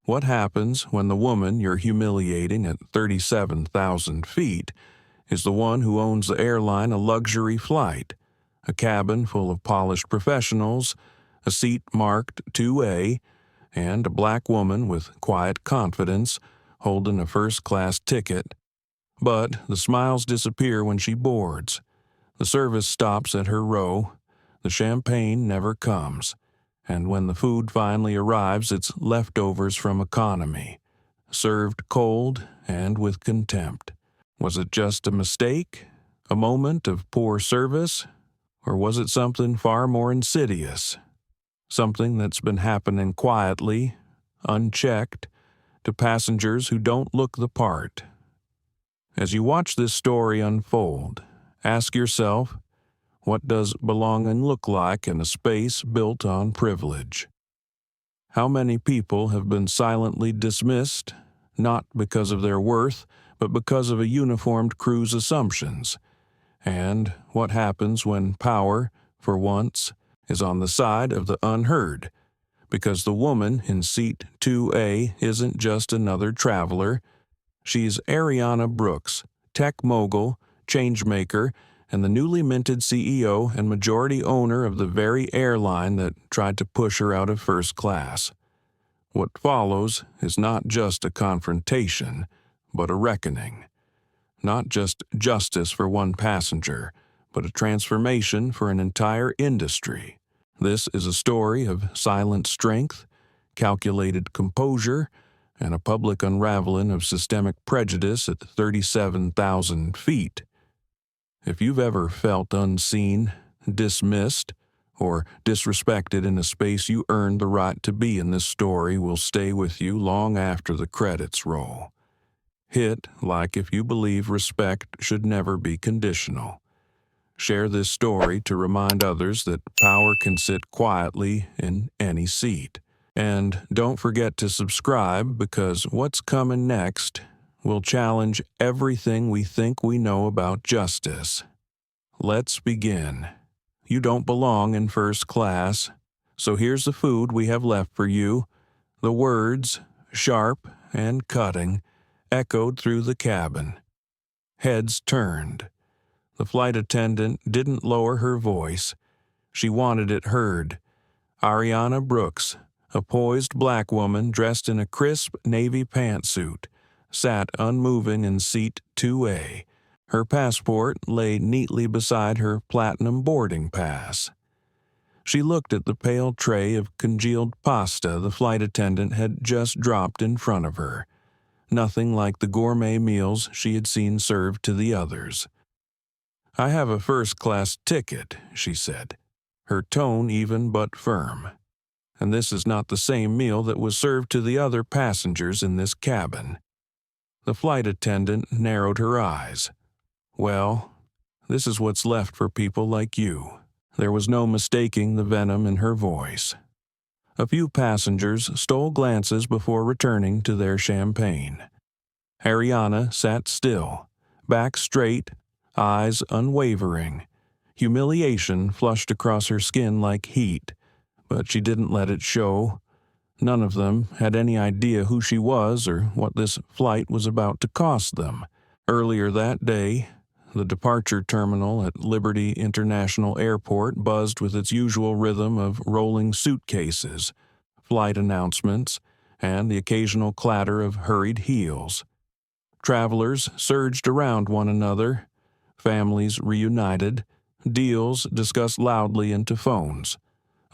What happens when the woman you're humiliating at 37,000 feet is the one who owns the airline a luxury flight, a cabin full of polished professionals, a seat marked 2A, and a black woman with quiet confidence holding a first-class ticket? But the smiles disappear when she boards. The service stops at her row. The champagne never comes. And when the food finally arrives, it's leftovers from economy, served cold and with contempt. Was it just a mistake? A moment of poor service? Or was it something far more insidious? Something that's been happening quietly, unchecked, to passengers who don't look the part. As you watch this story unfold, ask yourself, what does belonging look like in a space built on privilege? How many people have been silently dismissed, not because of their worth, but because of a uniformed crew's assumptions? And what happens when power, for once, is on the side of the unheard? Because the woman in seat 2A isn't just another traveler. She's Arianna Brooks, tech mogul, changemaker, and the newly minted CEO and majority owner of the very airline that tried to push her out of first class. What follows is not just a confrontation, but a reckoning. Not just justice for one passenger, but a transformation for an entire industry. This is a story of silent strength, calculated composure, and a public unraveling of systemic prejudice at 37,000 feet. If you've ever felt unseen, dismissed, or disrespected in a space you earned the right to be in, this story will stay with you long after the credits roll. Hit like if you believe respect should never be conditional. Share this story to remind others that power can sit quietly in any seat. And don't forget to subscribe, because what's coming next will challenge everything we think we know about justice. Let's begin. You don't belong in first class, so here's the food we have left for you. The words, sharp and cutting, echoed through the cabin. Heads turned. The flight attendant didn't lower her voice. She wanted it heard. Arianna Brooks, a poised black woman dressed in a crisp navy pantsuit, sat unmoving in seat 2A. Her passport lay neatly beside her platinum boarding pass. She looked at the pale tray of congealed pasta the flight attendant had just dropped in front of her. Nothing like the gourmet meals she had seen served to the others. "I have a first-class ticket," she said, her tone even but firm. "And this is not the same meal that was served to the other passengers in this cabin." The flight attendant narrowed her eyes. "Well, this is what's left for people like you." There was no mistaking the venom in her voice. A few passengers stole glances before returning to their champagne. Arianna sat still, back straight, eyes unwavering. Humiliation flushed across her skin like heat, but she didn't let it show. None of them had any idea who she was or what this flight was about to cost them. Earlier that day, the departure terminal at Liberty International Airport buzzed with its usual rhythm of rolling suitcases, flight announcements, and the occasional clatter of hurried heels. Travelers surged around one another, families reunited, deals discussed loudly into phones.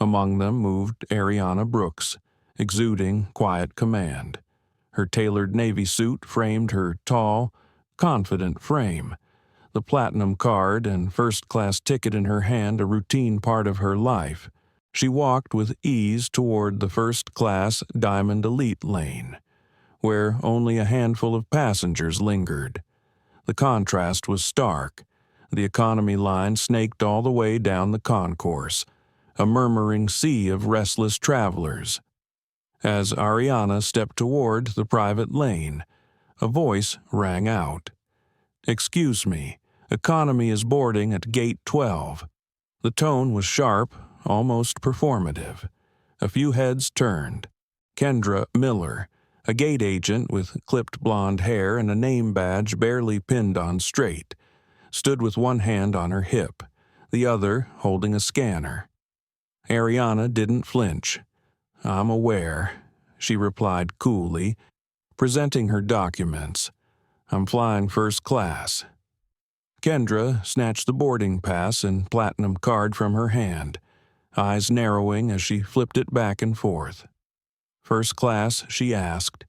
Among them moved Arianna Brooks, exuding quiet command. Her tailored navy suit framed her tall, confident frame. The platinum card and first-class ticket in her hand a routine part of her life. She walked with ease toward the first-class Diamond Elite lane, where only a handful of passengers lingered. The contrast was stark. The economy line snaked all the way down the concourse, a murmuring sea of restless travelers. As Arianna stepped toward the private lane, a voice rang out. "Excuse me, economy is boarding at gate 12. The tone was sharp, almost performative. A few heads turned. Kendra Miller, A gate agent with clipped blonde hair and a name badge barely pinned on straight stood with one hand on her hip, the other holding a scanner. Arianna didn't flinch. "I'm aware," she replied coolly, presenting her documents. "I'm flying first class." Kendra snatched the boarding pass and platinum card from her hand, eyes narrowing as she flipped it back and forth. "First class?" she asked,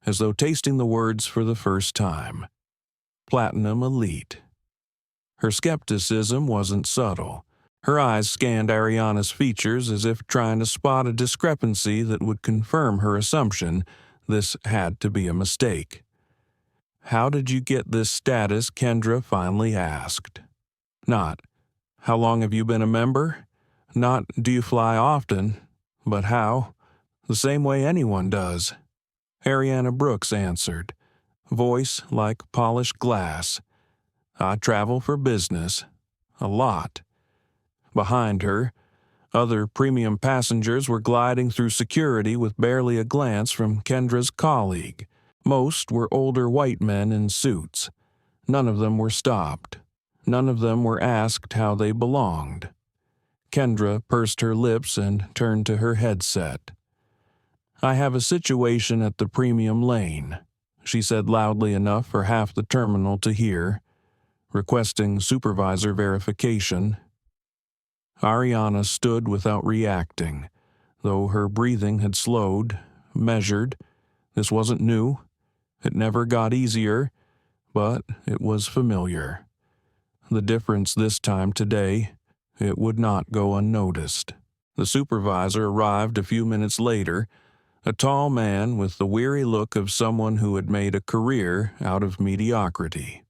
as though tasting the words for the first time. "Platinum Elite." Her skepticism wasn't subtle. Her eyes scanned Arianna's features as if trying to spot a discrepancy that would confirm her assumption this had to be a mistake. "How did you get this status?" Kendra finally asked. Not, "How long have you been a member?" Not, "Do you fly often?" But how? The same way anyone does. Arianna Brooks answered, voice like polished glass. "I travel for business. A lot." Behind her, other premium passengers were gliding through security with barely a glance from Kendra's colleague. Most were older white men in suits. None of them were stopped. None of them were asked how they belonged. Kendra pursed her lips and turned to her headset. "I have a situation at the premium lane," she said loudly enough for half the terminal to hear, requesting supervisor verification. Arianna stood without reacting, though her breathing had slowed, measured. This wasn't new. It never got easier, but it was familiar. The difference this time today, it would not go unnoticed. The supervisor arrived a few minutes later, a tall man with the weary look of someone who had made a career out of mediocrity.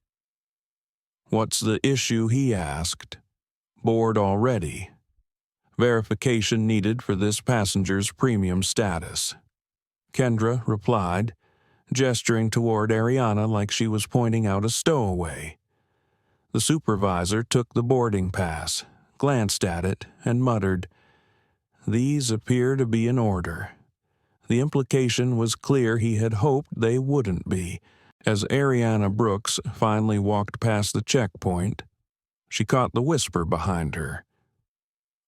"What's the issue?" he asked. "Bored already. Verification needed for this passenger's premium status." Kendra replied, gesturing toward Arianna like she was pointing out a stowaway. The supervisor took the boarding pass, glanced at it, and muttered, "These appear to be in order." The implication was clear. He had hoped they wouldn't be. As Arianna Brooks finally walked past the checkpoint, she caught the whisper behind her.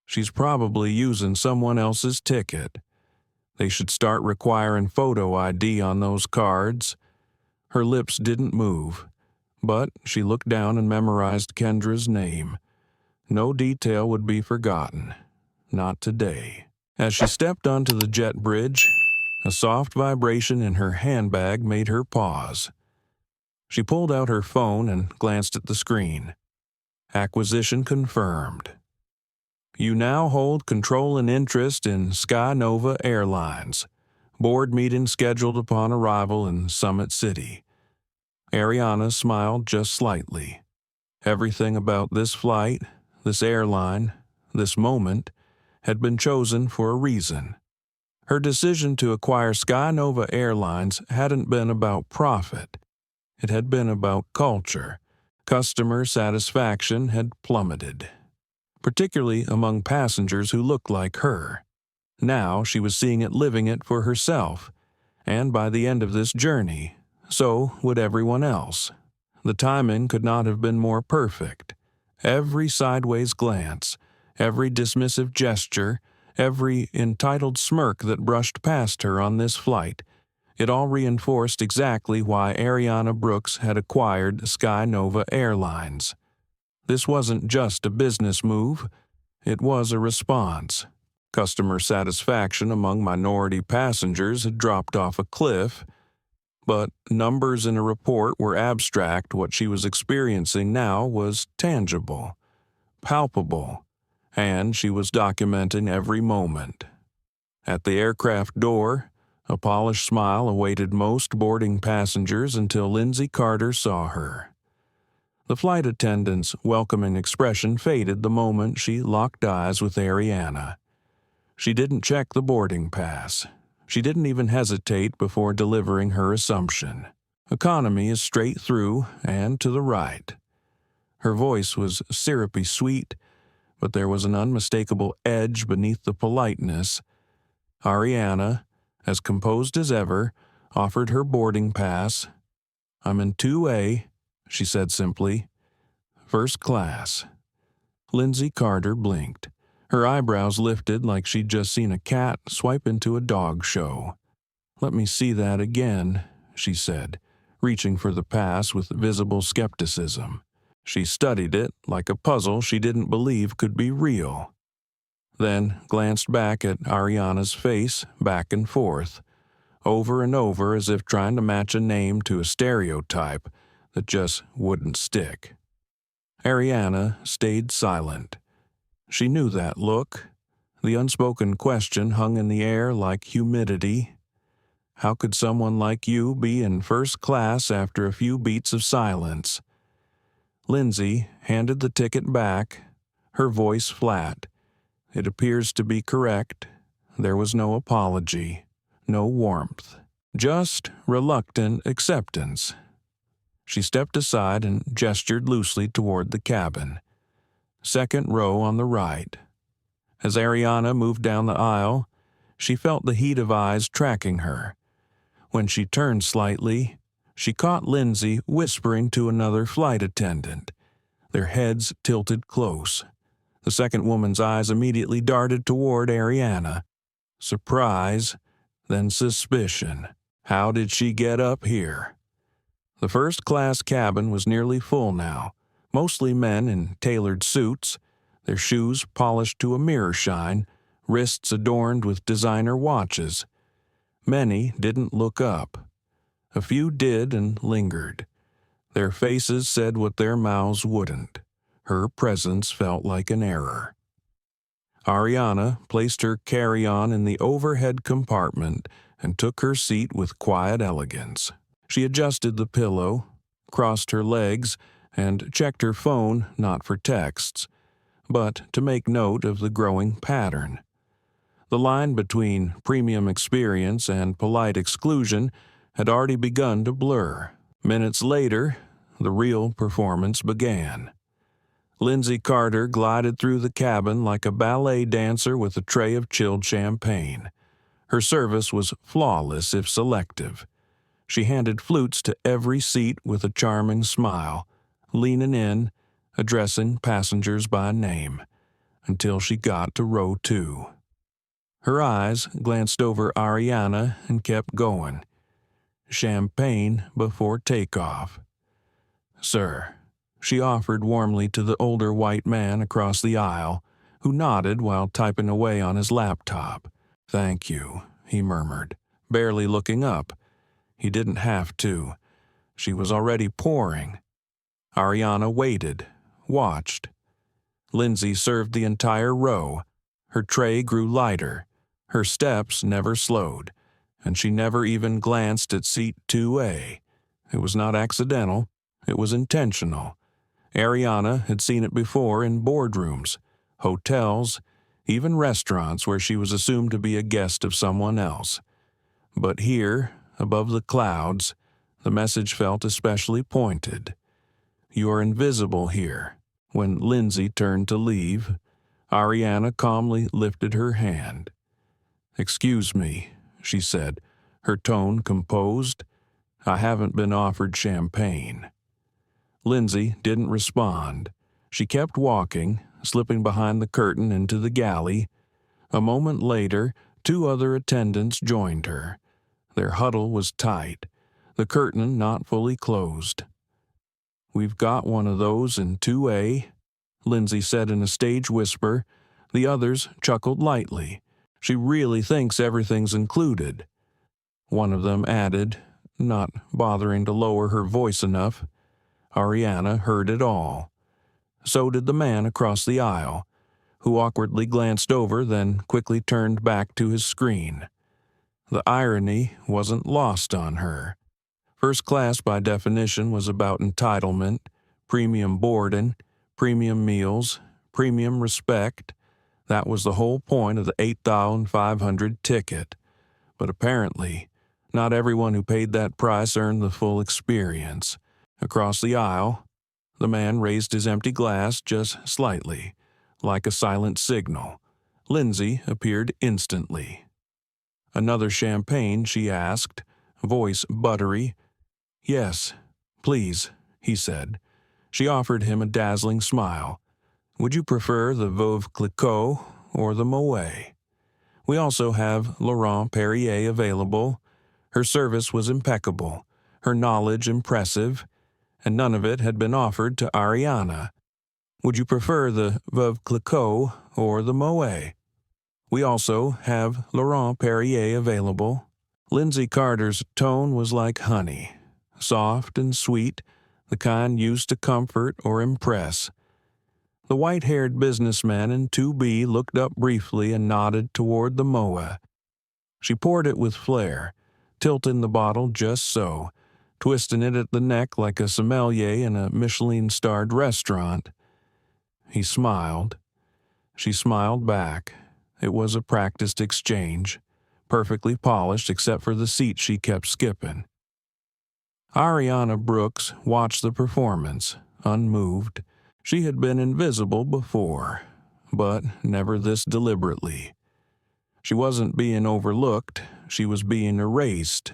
"She's probably using someone else's ticket. They should start requiring photo ID on those cards." Her lips didn't move, but she looked down and memorized Kendra's name. No detail would be forgotten. Not today. As she stepped onto the jet bridge, a soft vibration in her handbag made her pause. She pulled out her phone and glanced at the screen. Acquisition confirmed. "You now hold control and interest in SkyNova Airlines. Board meeting scheduled upon arrival in Summit City." Arianna smiled just slightly. Everything about this flight, this airline, this moment, had been chosen for a reason. Her decision to acquire SkyNova Airlines hadn't been about profit. It had been about culture. Customer satisfaction had plummeted, particularly among passengers who looked like her. Now she was seeing it, living it for herself, and by the end of this journey, so would everyone else. The timing could not have been more perfect. Every sideways glance, every dismissive gesture, every entitled smirk that brushed past her on this flight, it all reinforced exactly why Arianna Brooks had acquired SkyNova Airlines. This wasn't just a business move, it was a response. Customer satisfaction among minority passengers had dropped off a cliff, but numbers in a report were abstract. What she was experiencing now was tangible, palpable, and she was documenting every moment. At the aircraft door, a polished smile awaited most boarding passengers until Lindsay Carter saw her. The flight attendant's welcoming expression faded the moment she locked eyes with Arianna. She didn't check the boarding pass. She didn't even hesitate before delivering her assumption. Economy is straight through and to the right. Her voice was syrupy sweet, but there was an unmistakable edge beneath the politeness. Arianna, as composed as ever, offered her boarding pass. "I'm in 2A," she said simply. "First class." Lindsay Carter blinked. Her eyebrows lifted like she'd just seen a cat swipe into a dog show. "Let me see that again," she said, reaching for the pass with visible skepticism. She studied it like a puzzle she didn't believe could be real. Then glanced back at Arianna's face, back and forth, over and over as if trying to match a name to a stereotype that just wouldn't stick. Arianna stayed silent. She knew that look. The unspoken question hung in the air like humidity. How could someone like you be in first class after a few beats of silence? Lindsay handed the ticket back, her voice flat. "It appears to be correct." There was no apology, no warmth, just reluctant acceptance. She stepped aside and gestured loosely toward the cabin. Second row on the right. As Arianna moved down the aisle, she felt the heat of eyes tracking her. When she turned slightly, she caught Lindsay whispering to another flight attendant. Their heads tilted close. The second woman's eyes immediately darted toward Arianna. Surprise, then suspicion. How did she get up here? The first-class cabin was nearly full now, mostly men in tailored suits, their shoes polished to a mirror shine, wrists adorned with designer watches. Many didn't look up. A few did and lingered. Their faces said what their mouths wouldn't. Her presence felt like an error. Arianna placed her carry-on in the overhead compartment and took her seat with quiet elegance. She adjusted the pillow, crossed her legs, and checked her phone not for texts, but to make note of the growing pattern. The line between premium experience and polite exclusion had already begun to blur. Minutes later, the real performance began. Lindsay Carter glided through the cabin like a ballet dancer with a tray of chilled champagne. Her service was flawless if selective. She handed flutes to every seat with a charming smile, leaning in, addressing passengers by name, until she got to row 2. Her eyes glanced over Arianna and kept going. Champagne before takeoff. "Sir," she offered warmly to the older white man across the aisle, who nodded while typing away on his laptop. "Thank you," he murmured, barely looking up. He didn't have to. She was already pouring. Arianna waited, watched. Lindsay served the entire row. Her tray grew lighter. Her steps never slowed, and she never even glanced at seat 2A. It was not accidental. It was intentional. Arianna had seen it before in boardrooms, hotels, even restaurants where she was assumed to be a guest of someone else. But here, above the clouds, the message felt especially pointed. "You are invisible here." When Lindsay turned to leave, Arianna calmly lifted her hand. "Excuse me," she said, her tone composed. "I haven't been offered champagne." Lindsay didn't respond. She kept walking, slipping behind the curtain into the galley. A moment later, 2 other attendants joined her. Their huddle was tight, the curtain not fully closed. "We've got one of those in 2A," Lindsay said in a stage whisper. The others chuckled lightly. "She really thinks everything's included." One of them added, not bothering to lower her voice enough. Arianna heard it all. So did the man across the aisle, who awkwardly glanced over, then quickly turned back to his screen. The irony wasn't lost on her. First class, by definition, was about entitlement, premium boarding, premium meals, premium respect. That was the whole point of the $8,500 ticket. But apparently, not everyone who paid that price earned the full experience. Across the aisle, the man raised his empty glass just slightly, like a silent signal. Lindsay appeared instantly. "Another champagne?" she asked, voice buttery. "Yes, please," he said. She offered him a dazzling smile. "Would you prefer the Veuve Clicquot or the Moet? We also have Laurent Perrier available." Her service was impeccable, her knowledge impressive, and none of it had been offered to Arianna. "Would you prefer the Veuve Clicquot or the Moet? We also have Laurent Perrier available." Lindsay Carter's tone was like honey, soft and sweet, the kind used to comfort or impress. The white-haired businessman in 2B looked up briefly and nodded toward the Moet. She poured it with flair, tilting the bottle just so, twisting it at the neck like a sommelier in a Michelin-starred restaurant. He smiled. She smiled back. It was a practiced exchange, perfectly polished except for the seat she kept skipping. Arianna Brooks watched the performance, unmoved. She had been invisible before, but never this deliberately. She wasn't being overlooked, she was being erased.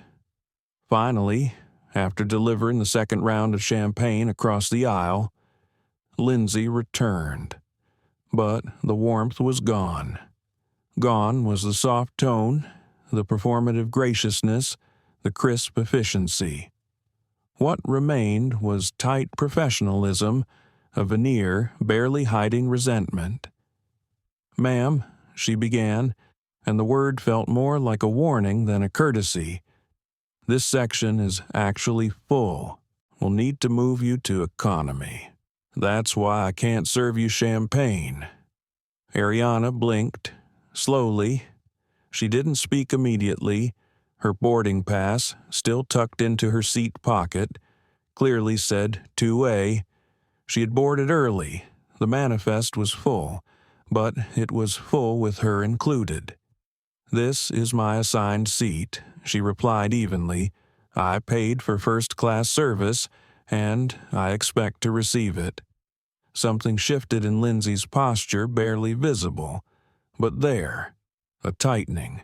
Finally, after delivering the second round of champagne across the aisle, Lindsay returned. But the warmth was gone. Gone was the soft tone, the performative graciousness, the crisp efficiency. What remained was tight professionalism, a veneer barely hiding resentment. "Ma'am," she began, and the word felt more like a warning than a courtesy. "This section is actually full. We'll need to move you to economy. That's why I can't serve you champagne." Arianna blinked. Slowly. She didn't speak immediately. Her boarding pass, still tucked into her seat pocket, clearly said 2A. She had boarded early. The manifest was full, but it was full with her included. "This is my assigned seat," she replied evenly. "I paid for first-class service, and I expect to receive it." Something shifted in Lindsay's posture, barely visible. But there, a tightening,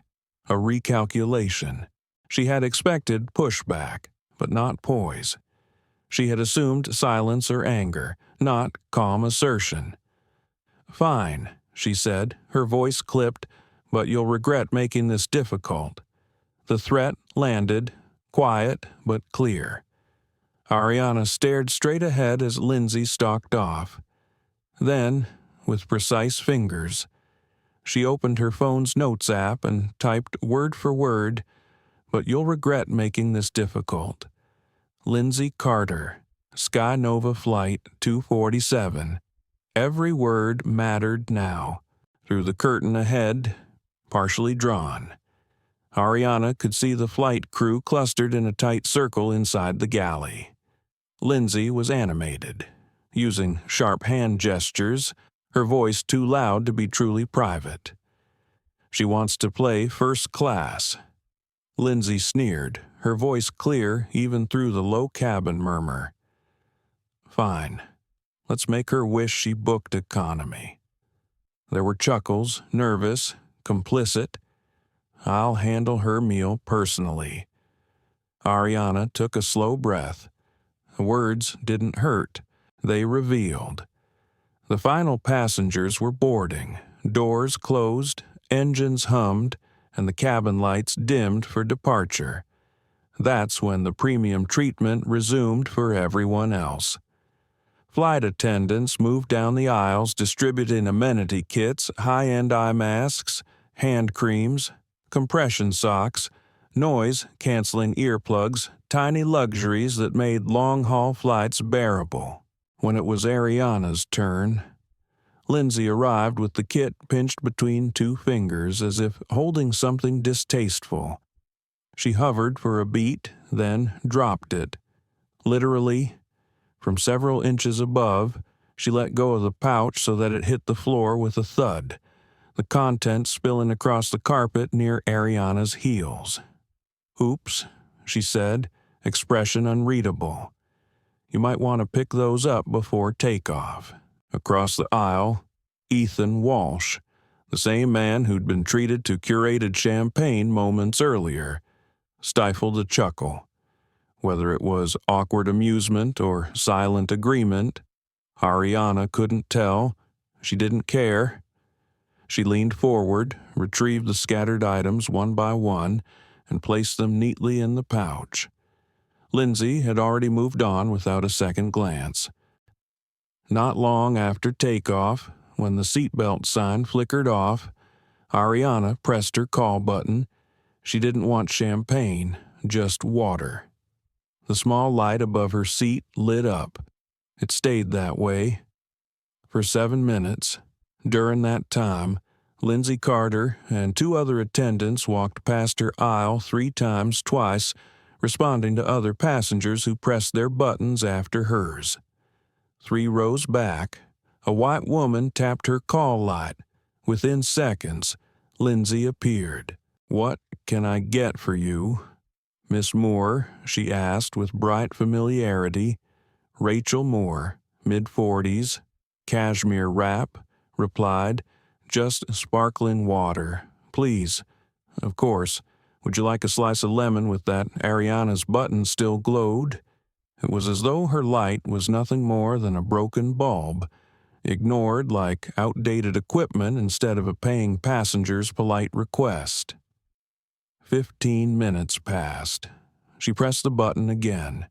a recalculation. She had expected pushback, but not poise. She had assumed silence or anger, not calm assertion. "Fine," she said, her voice clipped, "but you'll regret making this difficult." The threat landed, quiet but clear. Arianna stared straight ahead as Lindsay stalked off. Then, with precise fingers, she opened her phone's notes app and typed word for word, "But you'll regret making this difficult. Lindsay Carter, SkyNova Flight 247. Every word mattered now. Through the curtain ahead, partially drawn, Arianna could see the flight crew clustered in a tight circle inside the galley. Lindsay was animated, using sharp hand gestures, her voice too loud to be truly private. "She wants to play first class." Lindsay sneered, her voice clear even through the low cabin murmur. "Fine. Let's make her wish she booked economy." There were chuckles, nervous, complicit. "I'll handle her meal personally." Arianna took a slow breath. The words didn't hurt. They revealed. The final passengers were boarding, doors closed, engines hummed, and the cabin lights dimmed for departure. That's when the premium treatment resumed for everyone else. Flight attendants moved down the aisles distributing amenity kits, high-end eye masks, hand creams, compression socks, noise-canceling earplugs, tiny luxuries that made long-haul flights bearable. When it was Arianna's turn, Lindsay arrived with the kit pinched between two fingers as if holding something distasteful. She hovered for a beat, then dropped it. Literally, from several inches above, she let go of the pouch so that it hit the floor with a thud, the contents spilling across the carpet near Arianna's heels. "Oops," she said, expression unreadable. "You might want to pick those up before takeoff." Across the aisle, Ethan Walsh, the same man who'd been treated to curated champagne moments earlier. stifled a chuckle. Whether it was awkward amusement or silent agreement, Arianna couldn't tell. She didn't care. She leaned forward, retrieved the scattered items one by one, and placed them neatly in the pouch. Lindsay had already moved on without a second glance. Not long after takeoff, when the seatbelt sign flickered off, Arianna pressed her call button. She didn't want champagne, just water. The small light above her seat lit up. It stayed that way for 7 minutes. During that time, Lindsay Carter and 2 other attendants walked past her aisle 3 times twice, responding to other passengers who pressed their buttons after hers. 3 rows back, a white woman tapped her call light. Within seconds, Lindsay appeared. "What can I get for you?" "Miss Moore," she asked with bright familiarity. Rachel Moore, mid-40s, cashmere wrap, replied, "Just sparkling water, please." "Of course. Would you like a slice of lemon with that?" Arianna's button still glowed. It was as though her light was nothing more than a broken bulb, ignored like outdated equipment instead of a paying passenger's polite request. 15 minutes passed. She pressed the button again.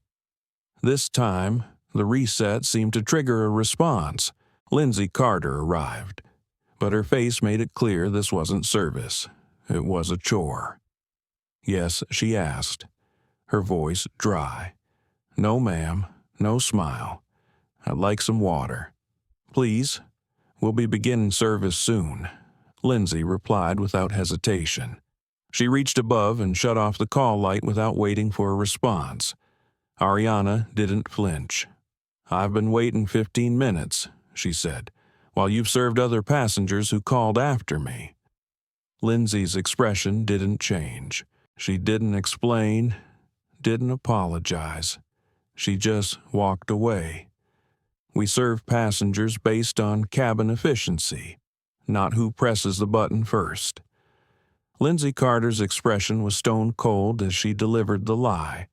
This time, the reset seemed to trigger a response. Lindsay Carter arrived, but her face made it clear this wasn't service. It was a chore. "Yes," she asked, her voice dry. "No, ma'am. No smile. I'd like some water." "Please. We'll be beginning service soon," Lindsay replied without hesitation. She reached above and shut off the call light without waiting for a response. Arianna didn't flinch. "I've been waiting 15 minutes, she said, "while you've served other passengers who called after me." Lindsay's expression didn't change. She didn't explain, didn't apologize. She just walked away. "We serve passengers based on cabin efficiency, not who presses the button first." Lindsay Carter's expression was stone cold as she delivered the lie.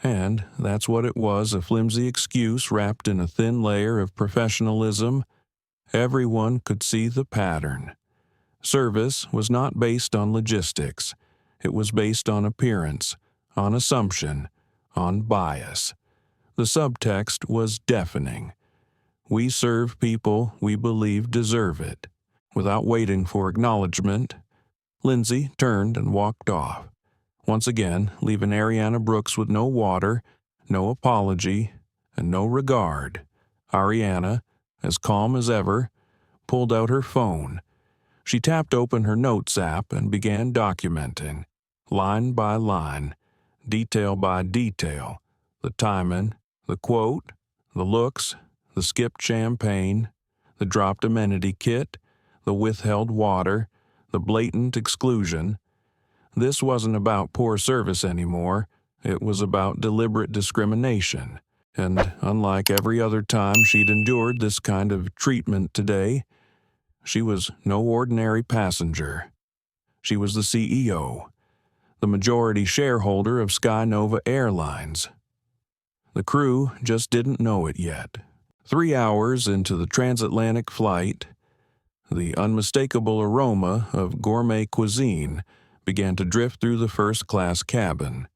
And that's what it was, a flimsy excuse wrapped in a thin layer of professionalism. Everyone could see the pattern. Service was not based on logistics. It was based on appearance, on assumption, on bias. The subtext was deafening. We serve people we believe deserve it. Without waiting for acknowledgement, Lindsay turned and walked off, once again leaving Arianna Brooks with no water, no apology, and no regard. Arianna, as calm as ever, pulled out her phone. She tapped open her notes app and began documenting, line by line, detail by detail, the timing, the quote, the looks, the skipped champagne, the dropped amenity kit, the withheld water, the blatant exclusion. This wasn't about poor service anymore. It was about deliberate discrimination. And unlike every other time she'd endured this kind of treatment today, she was no ordinary passenger. She was the CEO, the majority shareholder of SkyNova Airlines. The crew just didn't know it yet. 3 hours into the transatlantic flight, the unmistakable aroma of gourmet cuisine began to drift through the first-class cabin.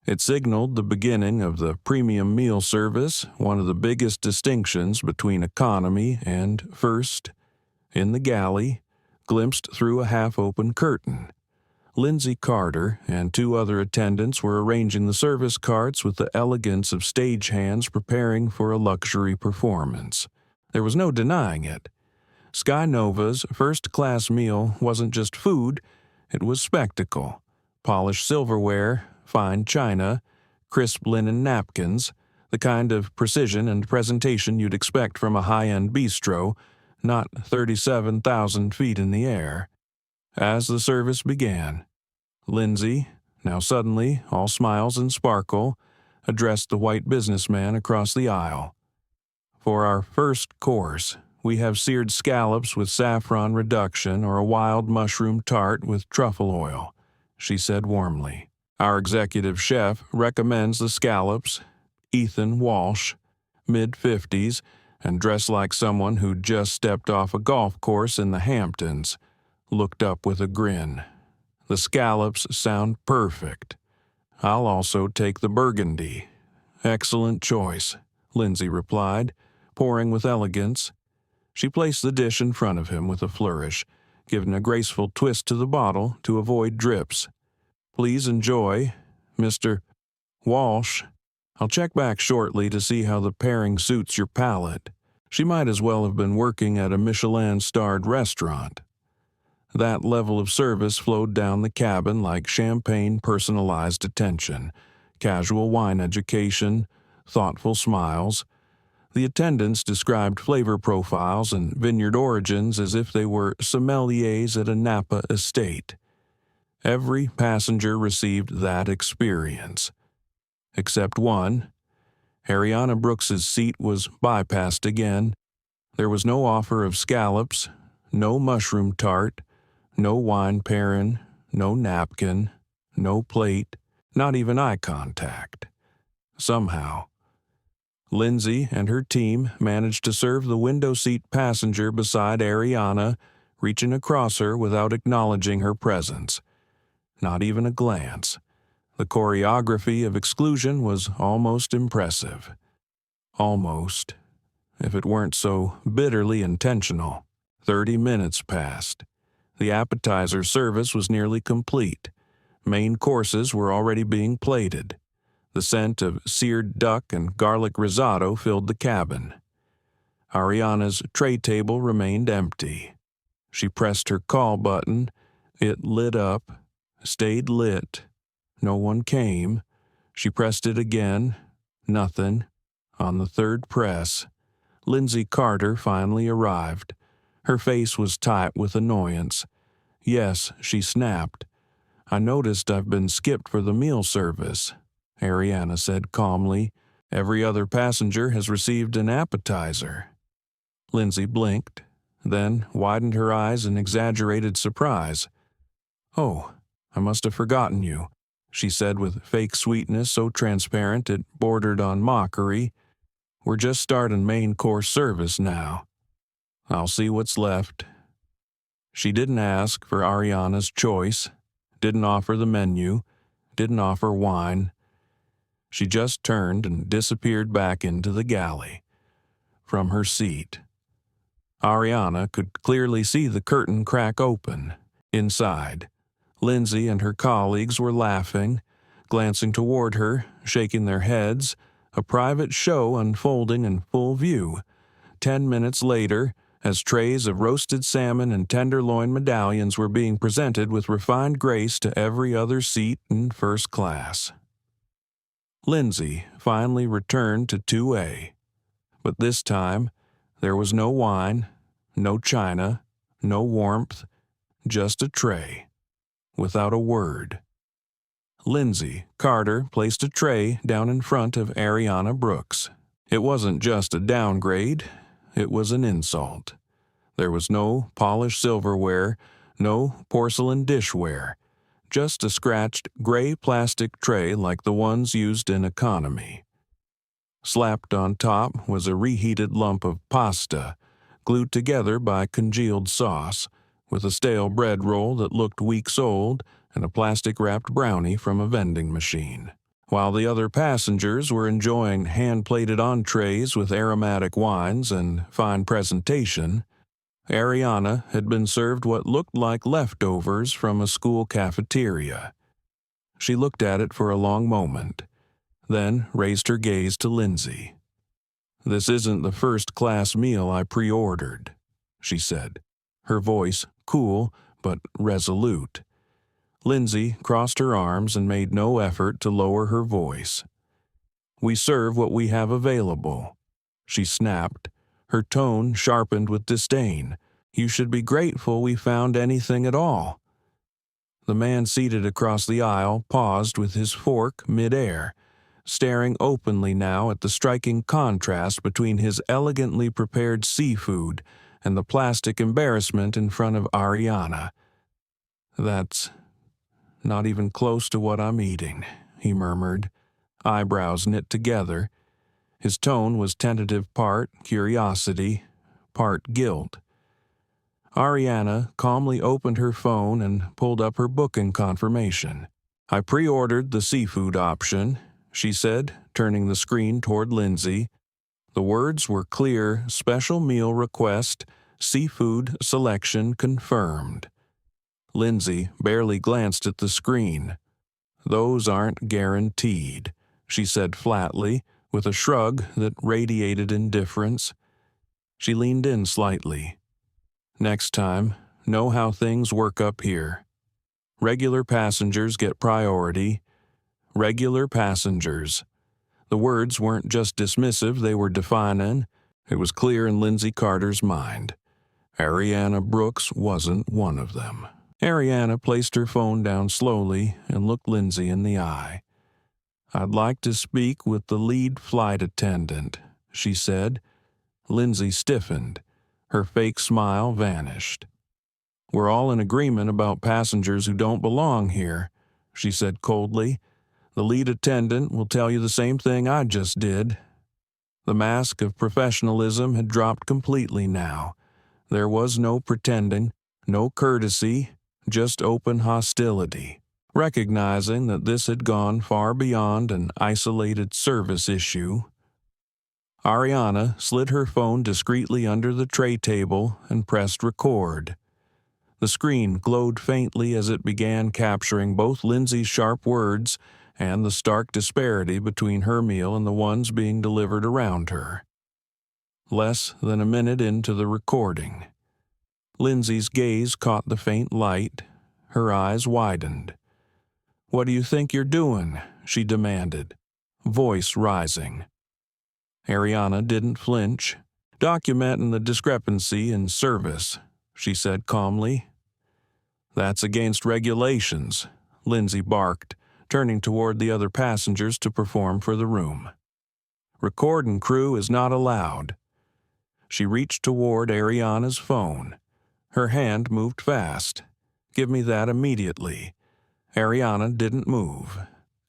It signaled the beginning of the premium meal service, one of the biggest distinctions between economy and first. In the galley, glimpsed through a half-open curtain, Lindsay Carter and 2 other attendants were arranging the service carts with the elegance of stagehands preparing for a luxury performance. There was no denying it. SkyNova's first-class meal wasn't just food, it was spectacle. Polished silverware, fine china, crisp linen napkins, the kind of precision and presentation you'd expect from a high-end bistro, not 37,000 feet in the air. As the service began, Lindsay, now suddenly all smiles and sparkle, addressed the white businessman across the aisle. "For our first course, we have seared scallops with saffron reduction or a wild mushroom tart with truffle oil," she said warmly. Our executive chef recommends the scallops. Ethan Walsh, mid-50s, and dressed like someone who'd just stepped off a golf course in the Hamptons, looked up with a grin. The scallops sound perfect. I'll also take the burgundy. Excellent choice, Lindsay replied, pouring with elegance. She placed the dish in front of him with a flourish, giving a graceful twist to the bottle to avoid drips. Please enjoy, Mr. Walsh. I'll check back shortly to see how the pairing suits your palate. She might as well have been working at a Michelin-starred restaurant. That level of service flowed down the cabin like champagne personalized attention, casual wine education, thoughtful smiles. The attendants described flavor profiles and vineyard origins as if they were sommeliers at a Napa estate. Every passenger received that experience. Except one. Arianna Brooks's seat was bypassed again. There was no offer of scallops, no mushroom tart, no wine pairing, no napkin, no plate, not even eye contact. Somehow, Lindsay and her team managed to serve the window seat passenger beside Arianna, reaching across her without acknowledging her presence. Not even a glance. The choreography of exclusion was almost impressive. Almost, if it weren't so bitterly intentional. 30 minutes passed. The appetizer service was nearly complete. Main courses were already being plated. The scent of seared duck and garlic risotto filled the cabin. Arianna's tray table remained empty. She pressed her call button. It lit up, stayed lit. No one came. She pressed it again. Nothing. On the third press, Lindsay Carter finally arrived. Her face was tight with annoyance. Yes, she snapped. I noticed I've been skipped for the meal service, Arianna said calmly. Every other passenger has received an appetizer. Lindsay blinked, then widened her eyes in exaggerated surprise. Oh, I must have forgotten you, she said with fake sweetness so transparent it bordered on mockery. We're just starting main course service now. I'll see what's left. She didn't ask for Arianna's choice, didn't offer the menu, didn't offer wine. She just turned and disappeared back into the galley. From her seat, Arianna could clearly see the curtain crack open. Inside, Lindsay and her colleagues were laughing, glancing toward her, shaking their heads, a private show unfolding in full view. 10 minutes later, as trays of roasted salmon and tenderloin medallions were being presented with refined grace to every other seat in first class. Lindsay finally returned to 2A, but this time there was no wine, no china, no warmth, just a tray, without a word. Lindsay Carter placed a tray down in front of Arianna Brooks. It wasn't just a downgrade, it was an insult. There was no polished silverware, no porcelain dishware, just a scratched gray plastic tray like the ones used in economy. Slapped on top was a reheated lump of pasta, glued together by congealed sauce, with a stale bread roll that looked weeks old and a plastic-wrapped brownie from a vending machine. While the other passengers were enjoying hand-plated entrees with aromatic wines and fine presentation, Arianna had been served what looked like leftovers from a school cafeteria. She looked at it for a long moment, then raised her gaze to Lindsay. "This isn't the first-class meal I pre-ordered," she said, her voice cool but resolute. Lindsay crossed her arms and made no effort to lower her voice. "We serve what we have available," she snapped, her tone sharpened with disdain. "You should be grateful we found anything at all." The man seated across the aisle paused with his fork mid-air, staring openly now at the striking contrast between his elegantly prepared seafood and the plastic embarrassment in front of Arianna. "That's not even close to what I'm eating," he murmured, eyebrows knit together. His tone was tentative, part curiosity, part guilt. Arianna calmly opened her phone and pulled up her booking confirmation. "I pre-ordered the seafood option," she said, turning the screen toward Lindsay. The words were clear: "Special meal request, seafood selection confirmed." Lindsay barely glanced at the screen. "Those aren't guaranteed," she said flatly, with a shrug that radiated indifference. She leaned in slightly. "Next time, know how things work up here. Regular passengers get priority. Regular passengers." The words weren't just dismissive, they were defining. It was clear in Lindsay Carter's mind. Arianna Brooks wasn't one of them. Arianna placed her phone down slowly and looked Lindsay in the eye. "I'd like to speak with the lead flight attendant," she said. Lindsay stiffened. Her fake smile vanished. "We're all in agreement about passengers who don't belong here," she said coldly. "The lead attendant will tell you the same thing I just did." The mask of professionalism had dropped completely now. There was no pretending, no courtesy, just open hostility. Recognizing that this had gone far beyond an isolated service issue, Arianna slid her phone discreetly under the tray table and pressed record. The screen glowed faintly as it began capturing both Lindsay's sharp words and the stark disparity between her meal and the ones being delivered around her. Less than a minute into the recording, Lindsay's gaze caught the faint light. Her eyes widened. "What do you think you're doing?" she demanded, voice rising. Arianna didn't flinch. "Documenting the discrepancy in service," she said calmly. "That's against regulations," Lindsay barked, turning toward the other passengers to perform for the room. "Record and crew is not allowed." She reached toward Arianna's phone. Her hand moved fast. "Give me that immediately." Arianna didn't move.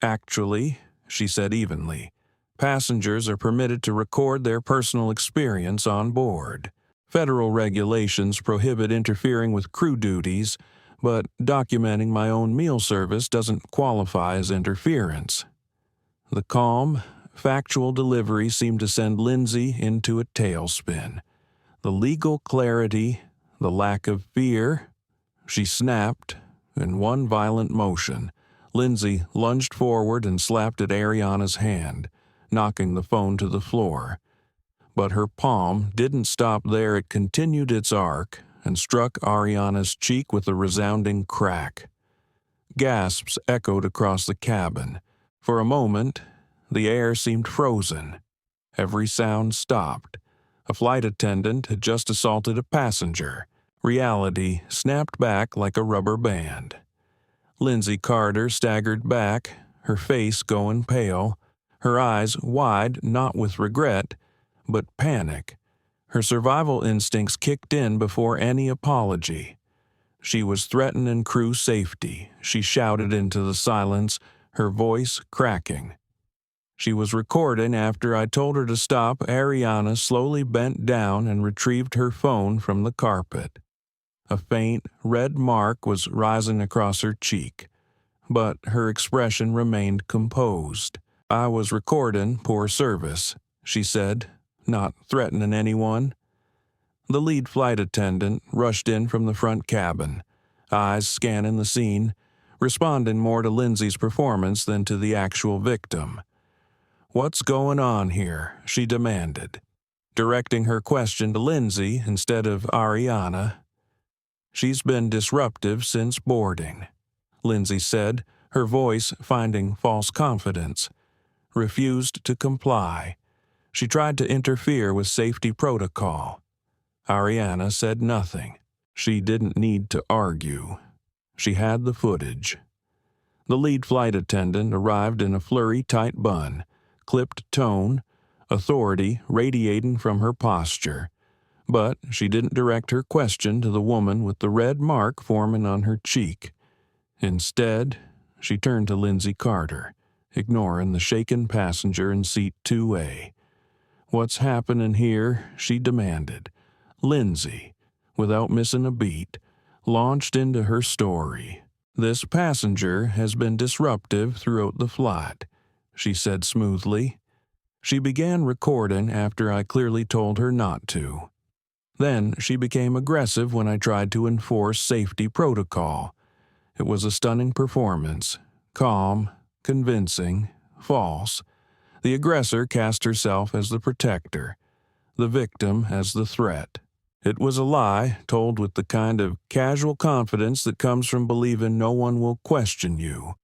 "Actually," she said evenly, "passengers are permitted to record their personal experience on board. Federal regulations prohibit interfering with crew duties, but documenting my own meal service doesn't qualify as interference." The calm, factual delivery seemed to send Lindsay into a tailspin. The legal clarity, the lack of fear. She snapped. In one violent motion, Lindsay lunged forward and slapped at Arianna's hand, knocking the phone to the floor. But her palm didn't stop there. It continued its arc and struck Arianna's cheek with a resounding crack. Gasps echoed across the cabin. For a moment, the air seemed frozen. Every sound stopped. A flight attendant had just assaulted a passenger. Reality snapped back like a rubber band. Lindsay Carter staggered back, her face going pale, her eyes wide not with regret, but panic. Her survival instincts kicked in before any apology. She was threatening crew safety. She shouted into the silence, her voice cracking. She was recording after I told her to stop. Arianna slowly bent down and retrieved her phone from the carpet. A faint, red mark was rising across her cheek, but her expression remained composed. "I was recording poor service," she said, "not threatening anyone." The lead flight attendant rushed in from the front cabin, eyes scanning the scene, responding more to Lindsay's performance than to the actual victim. "What's going on here?" she demanded, directing her question to Lindsay instead of Arianna. "She's been disruptive since boarding," Lindsay said, her voice finding false confidence. "Refused to comply. She tried to interfere with safety protocol." Arianna said nothing. She didn't need to argue. She had the footage. The lead flight attendant arrived in a flurry tight bun, clipped tone, authority radiating from her posture. But she didn't direct her question to the woman with the red mark forming on her cheek. Instead, She turned to Lindsay Carter, ignoring the shaken passenger in seat 2A. "What's happening here?" she demanded. Lindsay, without missing a beat, launched into her story. "This passenger has been disruptive throughout the flight," she said smoothly. "She began recording after I clearly told her not to. Then she became aggressive when I tried to enforce safety protocol. It was a stunning performance, calm, convincing, false. The aggressor cast herself as the protector, the victim as the threat. It was a lie told with the kind of casual confidence that comes from believing no one will question you,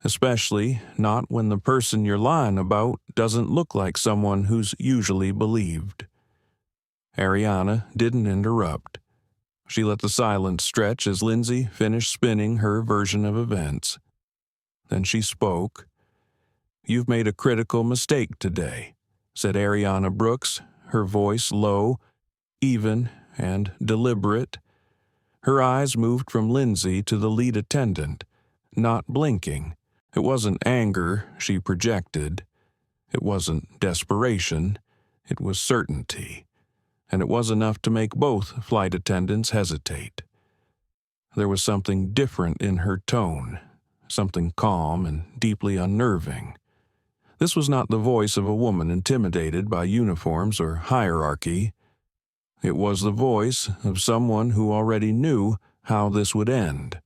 especially not when the person you're lying about doesn't look like someone who's usually believed." Arianna didn't interrupt. She let the silence stretch as Lindsay finished spinning her version of events. Then she spoke. "You've made a critical mistake today," said Arianna Brooks, her voice low, even, and deliberate. Her eyes moved from Lindsay to the lead attendant, not blinking. It wasn't anger she projected. It wasn't desperation. It was certainty. And it was enough to make both flight attendants hesitate. There was something different in her tone, something calm and deeply unnerving. This was not the voice of a woman intimidated by uniforms or hierarchy. It was the voice of someone who already knew how this would end.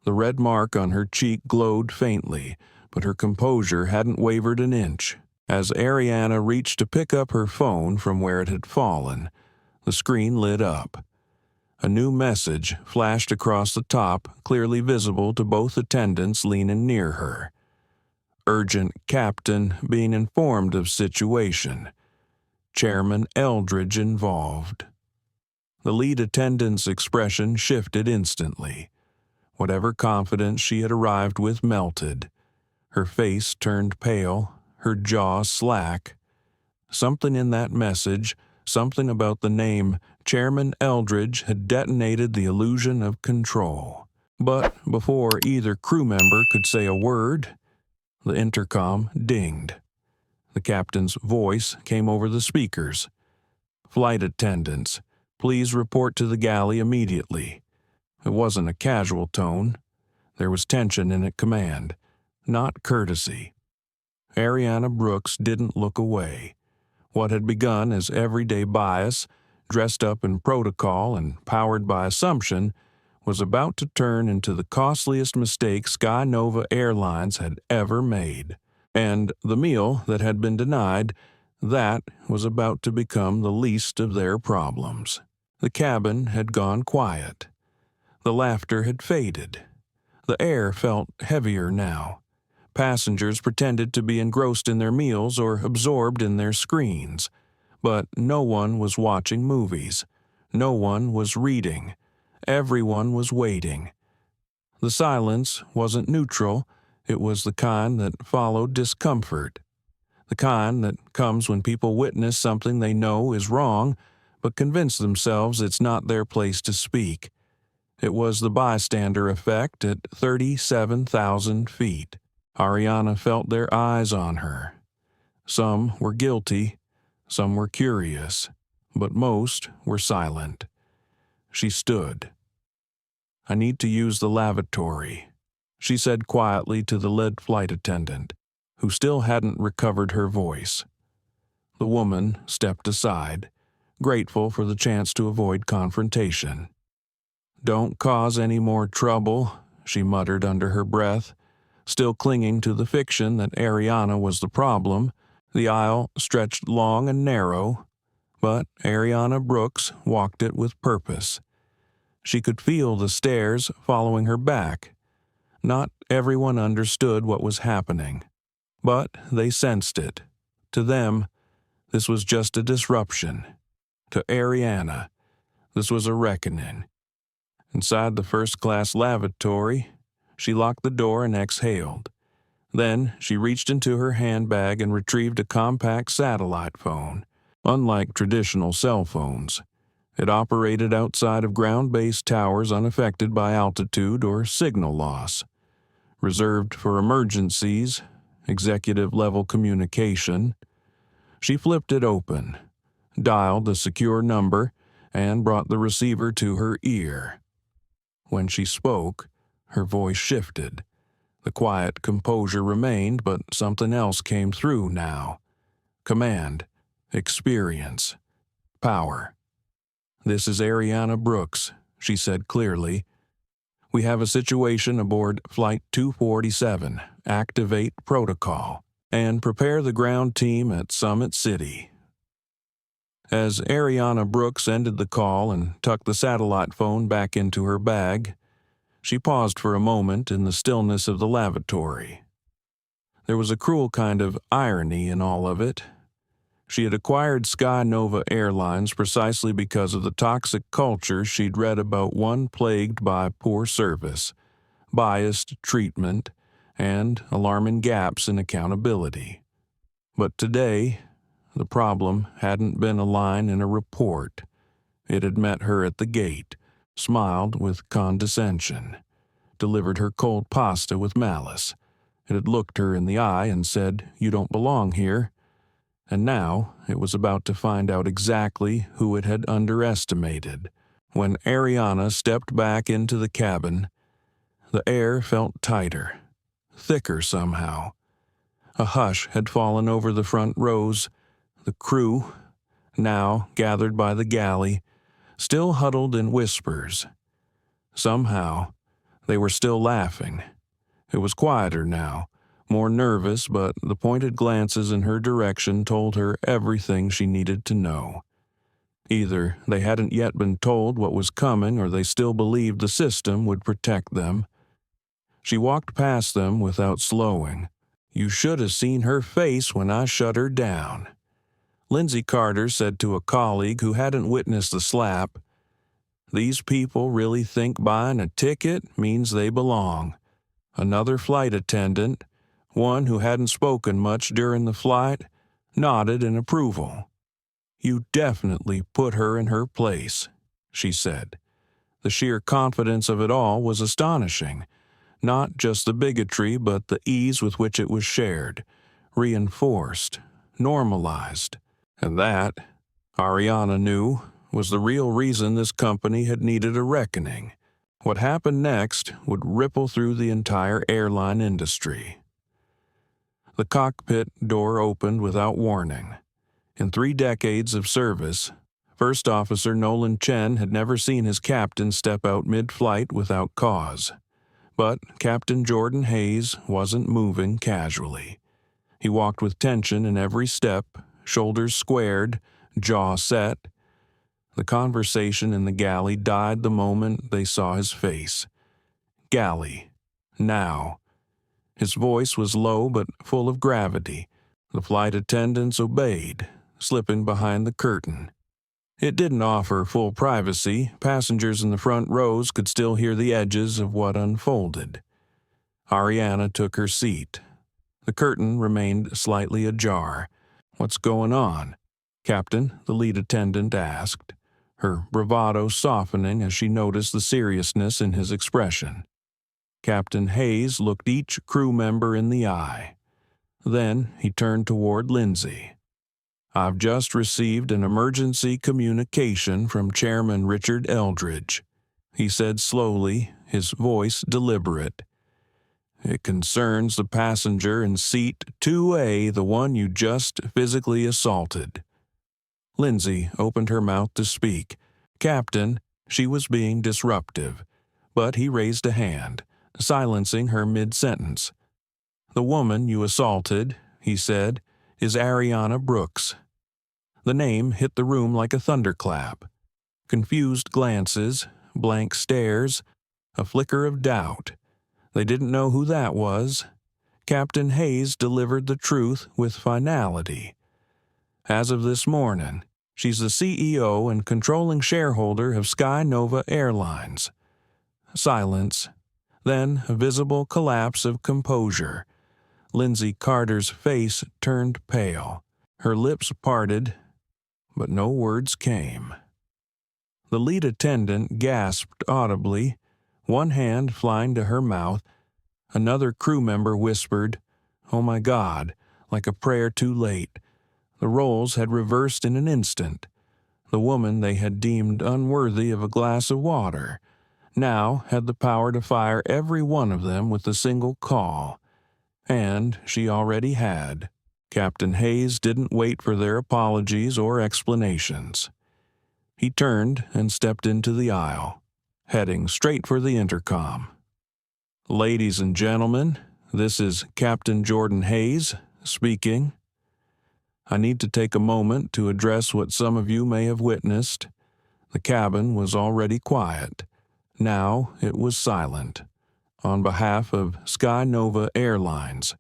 The red mark on her cheek glowed faintly, but her composure hadn't wavered an inch. As Arianna reached to pick up her phone from where it had fallen, the screen lit up. A new message flashed across the top, clearly visible to both attendants leaning near her. "Urgent captain being informed of situation. Chairman Eldridge involved." The lead attendant's expression shifted instantly. Whatever confidence she had arrived with melted. Her face turned pale, her jaw slack. Something in that message, something about the name Chairman Eldridge, had detonated the illusion of control. But before either crew member could say a word, the intercom dinged. The captain's voice came over the speakers. "Flight attendants, please report to the galley immediately." It wasn't a casual tone. There was tension in its command, not courtesy. Arianna Brooks didn't look away. What had begun as everyday bias, dressed up in protocol and powered by assumption, was about to turn into the costliest mistake SkyNova Airlines had ever made. And the meal that had been denied, that was about to become the least of their problems. The cabin had gone quiet. The laughter had faded. The air felt heavier now. Passengers pretended to be engrossed in their meals or absorbed in their screens. But no one was watching movies. No one was reading. Everyone was waiting. The silence wasn't neutral. It was the kind that followed discomfort. The kind that comes when people witness something they know is wrong, but convince themselves it's not their place to speak. It was the bystander effect at 37,000 feet. Arianna felt their eyes on her. Some were guilty, some were curious, but most were silent. She stood. "I need to use the lavatory," she said quietly to the lead flight attendant, who still hadn't recovered her voice. The woman stepped aside, grateful for the chance to avoid confrontation. "Don't cause any more trouble," she muttered under her breath, still clinging to the fiction that Arianna was the problem. The aisle stretched long and narrow, but Arianna Brooks walked it with purpose. She could feel the stares following her back. Not everyone understood what was happening, but they sensed it. To them, this was just a disruption. To Arianna, this was a reckoning. Inside the first-class lavatory, she locked the door and exhaled. Then she reached into her handbag and retrieved a compact satellite phone. Unlike traditional cell phones, it operated outside of ground-based towers unaffected by altitude or signal loss. reserved for emergencies, executive-level communication. She flipped it open, dialed a secure number, and brought the receiver to her ear. When she spoke, her voice shifted. The quiet composure remained, but something else came through now. Command, experience, power. "This is Arianna Brooks," she said clearly. "We have a situation aboard Flight 247. Activate protocol and prepare the ground team at Summit City." As Arianna Brooks ended the call and tucked the satellite phone back into her bag, she paused for a moment in the stillness of the lavatory. There was a cruel kind of irony in all of it. She had acquired SkyNova Airlines precisely because of the toxic culture she'd read about, one plagued by poor service, biased treatment, and alarming gaps in accountability. But today, the problem hadn't been a line in a report. It had met her at the gate, smiled with condescension, delivered her cold pasta with malice. It had looked her in the eye and said, "You don't belong here." And now it was about to find out exactly who it had underestimated. When Arianna stepped back into the cabin, the air felt tighter, thicker somehow. A hush had fallen over the front rows. The crew, now gathered by the galley, still huddled in whispers. Somehow, they were still laughing. It was quieter now, more nervous, but the pointed glances in her direction told her everything she needed to know. Either they hadn't yet been told what was coming, or they still believed the system would protect them. She walked past them without slowing. "You should have seen her face when I shut her down." Lindsay Carter said to a colleague who hadn't witnessed the slap, "These people really think buying a ticket means they belong." Another flight attendant, one who hadn't spoken much during the flight, nodded in approval. "You definitely put her in her place," she said. The sheer confidence of it all was astonishing. Not just the bigotry, but the ease with which it was shared, reinforced, normalized. And that, Arianna knew, was the real reason this company had needed a reckoning. What happened next would ripple through the entire airline industry. The cockpit door opened without warning. In 3 decades of service, First Officer Nolan Chen had never seen his captain step out mid-flight without cause. But Captain Jordan Hayes wasn't moving casually. He walked with tension in every step, shoulders squared, jaw set. The conversation in the galley died the moment they saw his face. Galley. Now. His voice was low but full of gravity. The flight attendants obeyed, slipping behind the curtain. It didn't offer full privacy. Passengers in the front rows could still hear the edges of what unfolded. Arianna took her seat. The curtain remained slightly ajar. "What's going on?" "Captain," the lead attendant asked, her bravado softening as she noticed the seriousness in his expression. Captain Hayes looked each crew member in the eye. Then he turned toward Lindsay. "I've just received an emergency communication from Chairman Richard Eldridge," he said slowly, his voice deliberate. "It concerns the passenger in seat 2A, the one you just physically assaulted." Lindsay opened her mouth to speak. "Captain," she was being disruptive, but he raised a hand, silencing her mid-sentence. "The woman you assaulted," he said, "is Arianna Brooks." The name hit the room like a thunderclap. Confused glances, blank stares, a flicker of doubt. They didn't know who that was. Captain Hayes delivered the truth with finality. "As of this morning, she's the CEO and controlling shareholder of SkyNova Airlines." Silence. Then a visible collapse of composure. Lindsay Carter's face turned pale. Her lips parted, but no words came. The lead attendant gasped audibly, one hand flying to her mouth. Another crew member whispered, "Oh my God," like a prayer too late. The roles had reversed in an instant. The woman they had deemed unworthy of a glass of water now had the power to fire every one of them with a single call. And she already had. Captain Hayes didn't wait for their apologies or explanations. He turned and stepped into the aisle, heading straight for the intercom. "Ladies and gentlemen, this is Captain Jordan Hayes speaking. I need to take a moment to address what some of you may have witnessed." The cabin was already quiet. Now it was silent. "On behalf of SkyNova Airlines,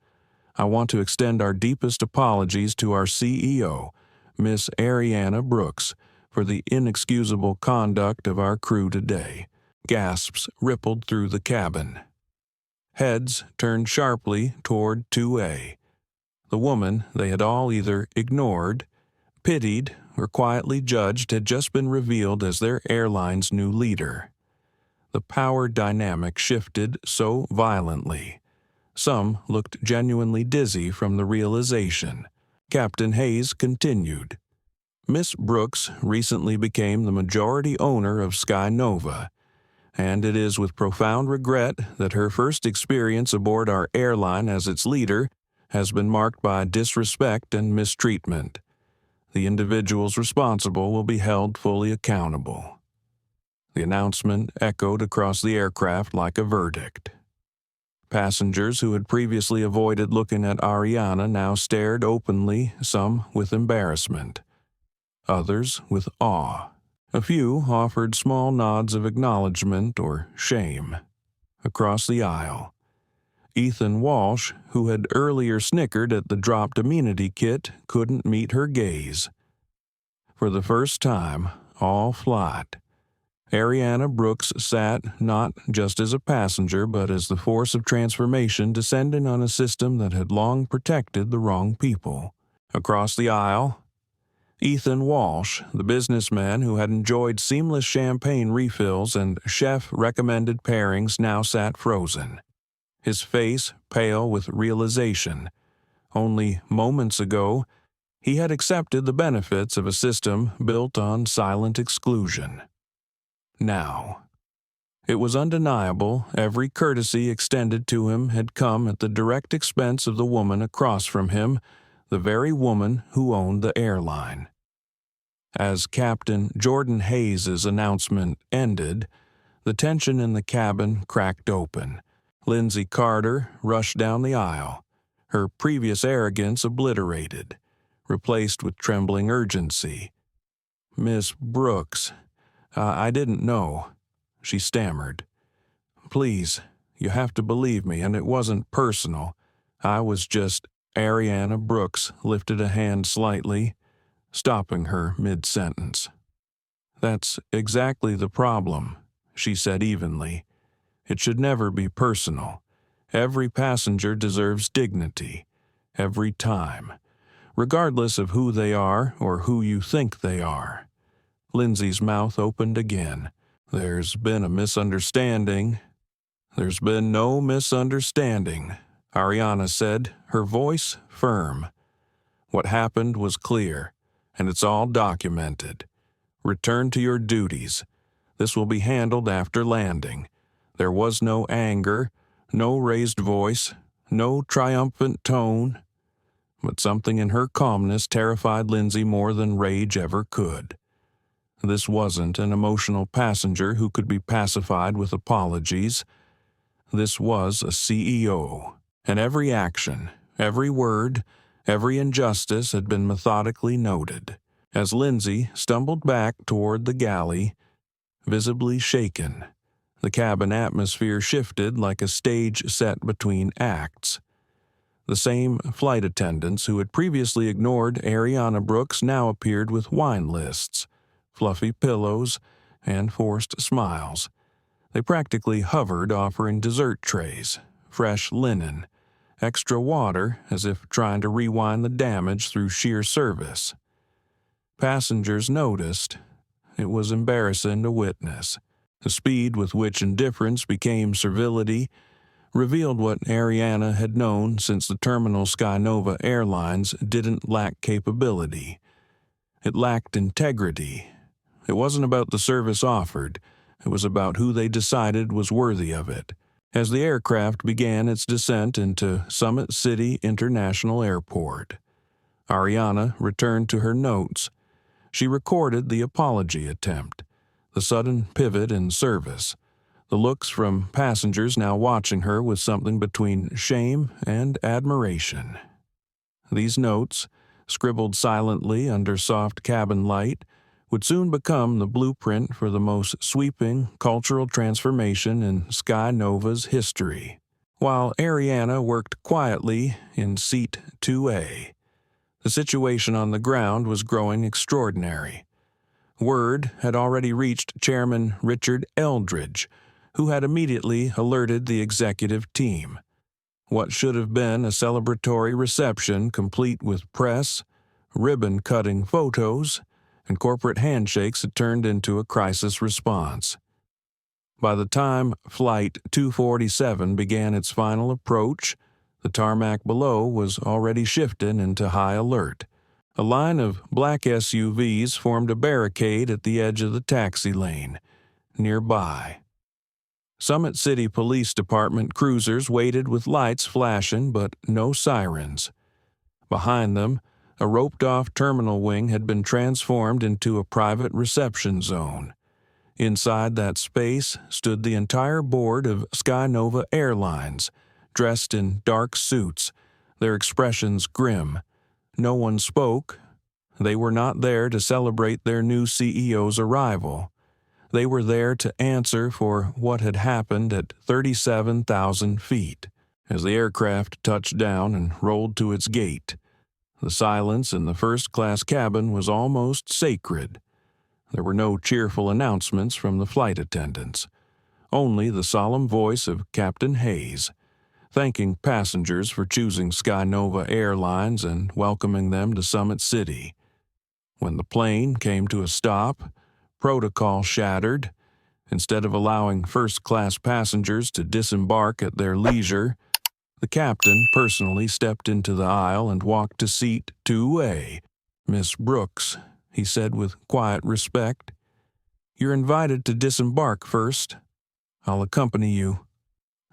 I want to extend our deepest apologies to our CEO, Miss Arianna Brooks, for the inexcusable conduct of our crew today." Gasps rippled through the cabin. Heads turned sharply toward 2A. The woman they had all either ignored, pitied, or quietly judged had just been revealed as their airline's new leader. The power dynamic shifted so violently. Some looked genuinely dizzy from the realization. Captain Hayes continued, "Miss Brooks recently became the majority owner of SkyNova, and it is with profound regret that her first experience aboard our airline as its leader has been marked by disrespect and mistreatment. The individuals responsible will be held fully accountable." The announcement echoed across the aircraft like a verdict. Passengers who had previously avoided looking at Arianna now stared openly, some with embarrassment, others with awe. A few offered small nods of acknowledgement or shame. Across the aisle, Ethan Walsh, who had earlier snickered at the dropped amenity kit, couldn't meet her gaze. For the first time, all flight, Arianna Brooks sat not just as a passenger but as the force of transformation descending on a system that had long protected the wrong people. Across the aisle, Ethan Walsh, the businessman who had enjoyed seamless champagne refills and chef-recommended pairings, now sat frozen, his face pale with realization. Only moments ago, he had accepted the benefits of a system built on silent exclusion. Now, it was undeniable every courtesy extended to him had come at the direct expense of the woman across from him, the very woman who owned the airline. As Captain Jordan Hayes' announcement ended, the tension in the cabin cracked open. Lindsay Carter rushed down the aisle, her previous arrogance obliterated, replaced with trembling urgency. "Miss Brooks, I didn't know," she stammered. "Please, you have to believe me, and it wasn't personal. I was just—" Arianna Brooks lifted a hand slightly, stopping her mid-sentence. "That's exactly the problem," she said evenly. "It should never be personal. Every passenger deserves dignity, every time, regardless of who they are or who you think they are." Lindsay's mouth opened again. "There's been a misunderstanding." "There's been no misunderstanding," Arianna said, her voice firm. "What happened was clear, and it's all documented. Return to your duties. This will be handled after landing. There was no anger, no raised voice, no triumphant tone." But something in her calmness terrified Lindsay more than rage ever could. This wasn't an emotional passenger who could be pacified with apologies. This was a CEO, and every action, every word, every injustice had been methodically noted. As Lindsay stumbled back toward the galley, visibly shaken, the cabin atmosphere shifted like a stage set between acts. The same flight attendants who had previously ignored Arianna Brooks now appeared with wine lists, fluffy pillows, and forced smiles. They practically hovered, offering dessert trays, fresh linen, extra water, as if trying to rewind the damage through sheer service. Passengers noticed. It was embarrassing to witness. The speed with which indifference became servility, revealed what Arianna had known since the terminal SkyNova Airlines didn't lack capability. It lacked integrity. It wasn't about the service offered. It was about who they decided was worthy of it. As the aircraft began its descent into Summit City International Airport, Arianna returned to her notes. She recorded the apology attempt, the sudden pivot in service, the looks from passengers now watching her with something between shame and admiration. These notes, scribbled silently under soft cabin light, would soon become the blueprint for the most sweeping cultural transformation in SkyNova's history. While Arianna worked quietly in Seat 2A, the situation on the ground was growing extraordinary. Word had already reached Chairman Richard Eldridge, who had immediately alerted the executive team. What should have been a celebratory reception complete with press, ribbon-cutting photos, and corporate handshakes had turned into a crisis response. By the time Flight 247 began its final approach, the tarmac below was already shifted into high alert. A line of black SUVs formed a barricade at the edge of the taxi lane. Nearby, Summit City Police Department cruisers waited with lights flashing but no sirens. Behind them, a roped-off terminal wing had been transformed into a private reception zone. Inside that space stood the entire board of SkyNova Airlines, dressed in dark suits, their expressions grim. No one spoke. They were not there to celebrate their new CEO's arrival. They were there to answer for what had happened at 37,000 feet. As the aircraft touched down and rolled to its gate, the silence in the first-class cabin was almost sacred. There were no cheerful announcements from the flight attendants, only the solemn voice of Captain Hayes, thanking passengers for choosing SkyNova Airlines and welcoming them to Summit City. When the plane came to a stop, protocol shattered. Instead of allowing first-class passengers to disembark at their leisure, the captain personally stepped into the aisle and walked to Seat 2A. "Miss Brooks," he said with quiet respect, "you're invited to disembark first. I'll accompany you."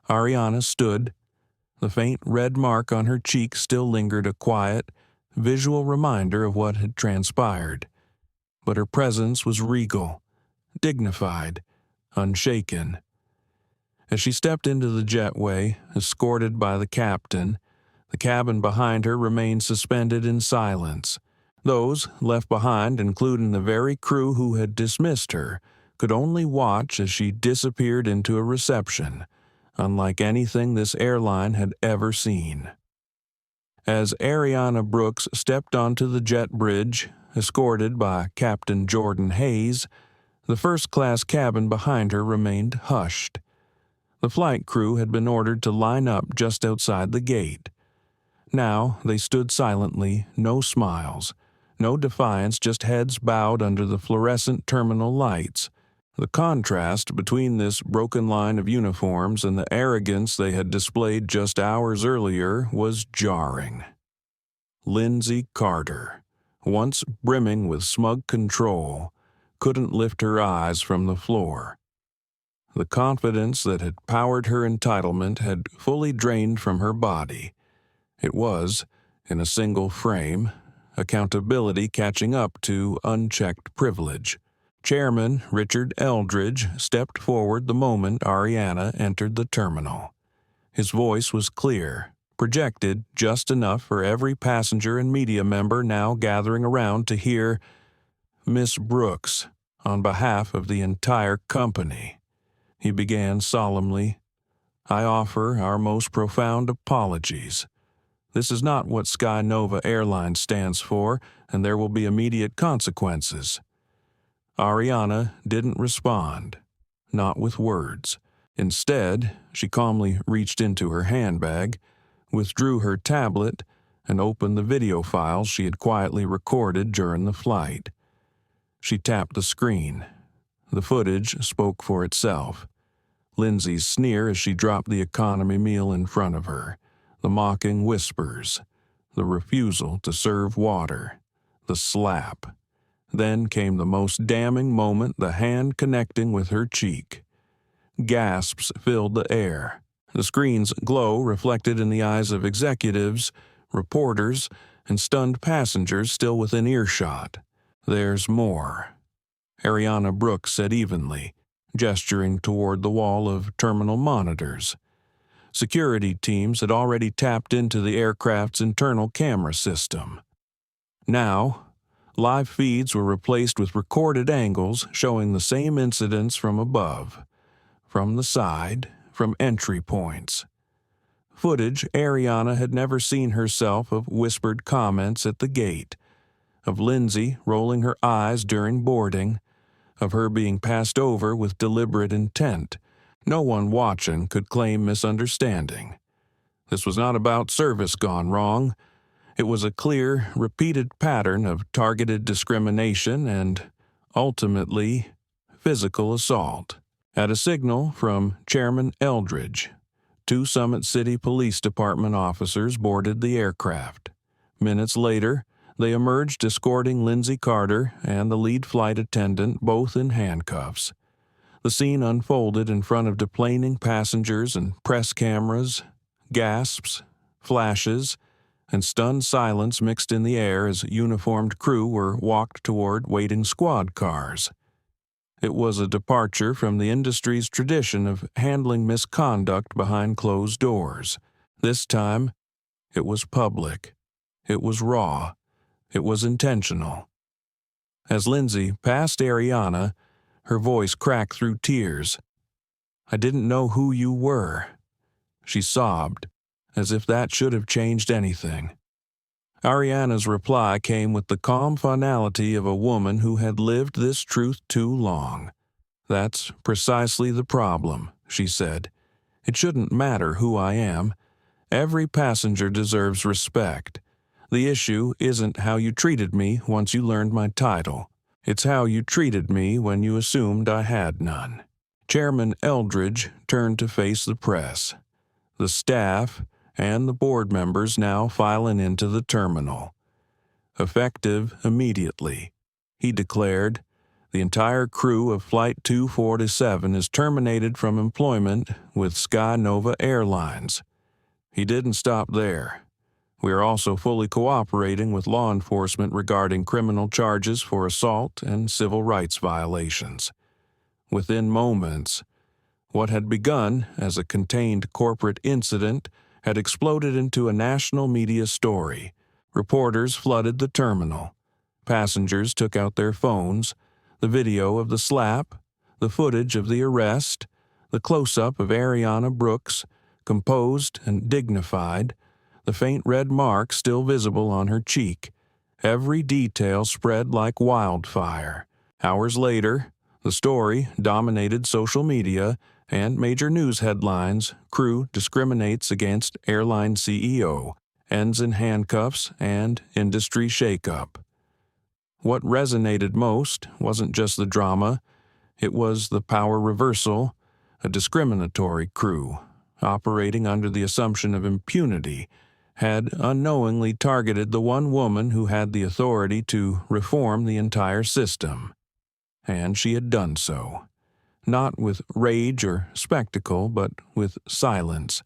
Arianna stood. The faint red mark on her cheek still lingered, a quiet, visual reminder of what had transpired. But her presence was regal, dignified, unshaken. As she stepped into the jetway, escorted by the captain, the cabin behind her remained suspended in silence. Those left behind, including the very crew who had dismissed her, could only watch as she disappeared into a reception, unlike anything this airline had ever seen. As Arianna Brooks stepped onto the jet bridge, escorted by Captain Jordan Hayes, the first-class cabin behind her remained hushed. The flight crew had been ordered to line up just outside the gate. Now they stood silently, no smiles, no defiance, just heads bowed under the fluorescent terminal lights. The contrast between this broken line of uniforms and the arrogance they had displayed just hours earlier was jarring. Lindsay Carter, once brimming with smug control, couldn't lift her eyes from the floor. The confidence that had powered her entitlement had fully drained from her body. It was, in a single frame, accountability catching up to unchecked privilege. Chairman Richard Eldridge stepped forward the moment Arianna entered the terminal. His voice was clear, projected just enough for every passenger and media member now gathering around to hear, "Miss Brooks, on behalf of the entire company," he began solemnly, "I offer our most profound apologies. This is not what SkyNova Airlines stands for, and there will be immediate consequences." Arianna didn't respond, not with words. Instead, she calmly reached into her handbag, withdrew her tablet, and opened the video files she had quietly recorded during the flight. She tapped the screen. The footage spoke for itself. Lindsay's sneer as she dropped the economy meal in front of her, the mocking whispers, the refusal to serve water, the slap. Then came the most damning moment, the hand connecting with her cheek. Gasps filled the air. The screen's glow reflected in the eyes of executives, reporters, and stunned passengers still within earshot. "There's more," Arianna Brooks said evenly, gesturing toward the wall of terminal monitors. Security teams had already tapped into the aircraft's internal camera system. Now, live feeds were replaced with recorded angles showing the same incidents from above, from the side, from entry points. Footage Arianna had never seen herself of whispered comments at the gate, of Lindsay rolling her eyes during boarding, of her being passed over with deliberate intent. No one watching could claim misunderstanding. This was not about service gone wrong. It was a clear, repeated pattern of targeted discrimination and, ultimately, physical assault. At a signal from Chairman Eldridge, 2 Summit City Police Department officers boarded the aircraft. Minutes later, they emerged escorting Lindsay Carter and the lead flight attendant, both in handcuffs. The scene unfolded in front of deplaning passengers and press cameras. Gasps, flashes, and stunned silence mixed in the air as uniformed crew were walked toward waiting squad cars. It was a departure from the industry's tradition of handling misconduct behind closed doors. This time, it was public. It was raw. It was intentional. As Lindsay passed Arianna, her voice cracked through tears. "I didn't know who you were." She sobbed, as if that should have changed anything. Arianna's reply came with the calm finality of a woman who had lived this truth too long. "That's precisely the problem," she said. "It shouldn't matter who I am. Every passenger deserves respect. The issue isn't how you treated me once you learned my title. It's how you treated me when you assumed I had none." Chairman Eldridge turned to face the press. The staff and the board members now filing into the terminal. "Effective immediately," he declared, "the entire crew of Flight 247 is terminated from employment with SkyNova Airlines." He didn't stop there. "We are also fully cooperating with law enforcement regarding criminal charges for assault and civil rights violations." Within moments, what had begun as a contained corporate incident had exploded into a national media story. Reporters flooded the terminal. Passengers took out their phones, the video of the slap, the footage of the arrest, the close-up of Arianna Brooks, composed and dignified, the faint red mark still visible on her cheek. Every detail spread like wildfire. Hours later, the story dominated social media and major news headlines. "Crew discriminates against airline CEO, ends in handcuffs and industry shakeup." What resonated most wasn't just the drama, it was the power reversal. A discriminatory crew, operating under the assumption of impunity, had unknowingly targeted the one woman who had the authority to reform the entire system. And she had done so. Not with rage or spectacle, but with silence,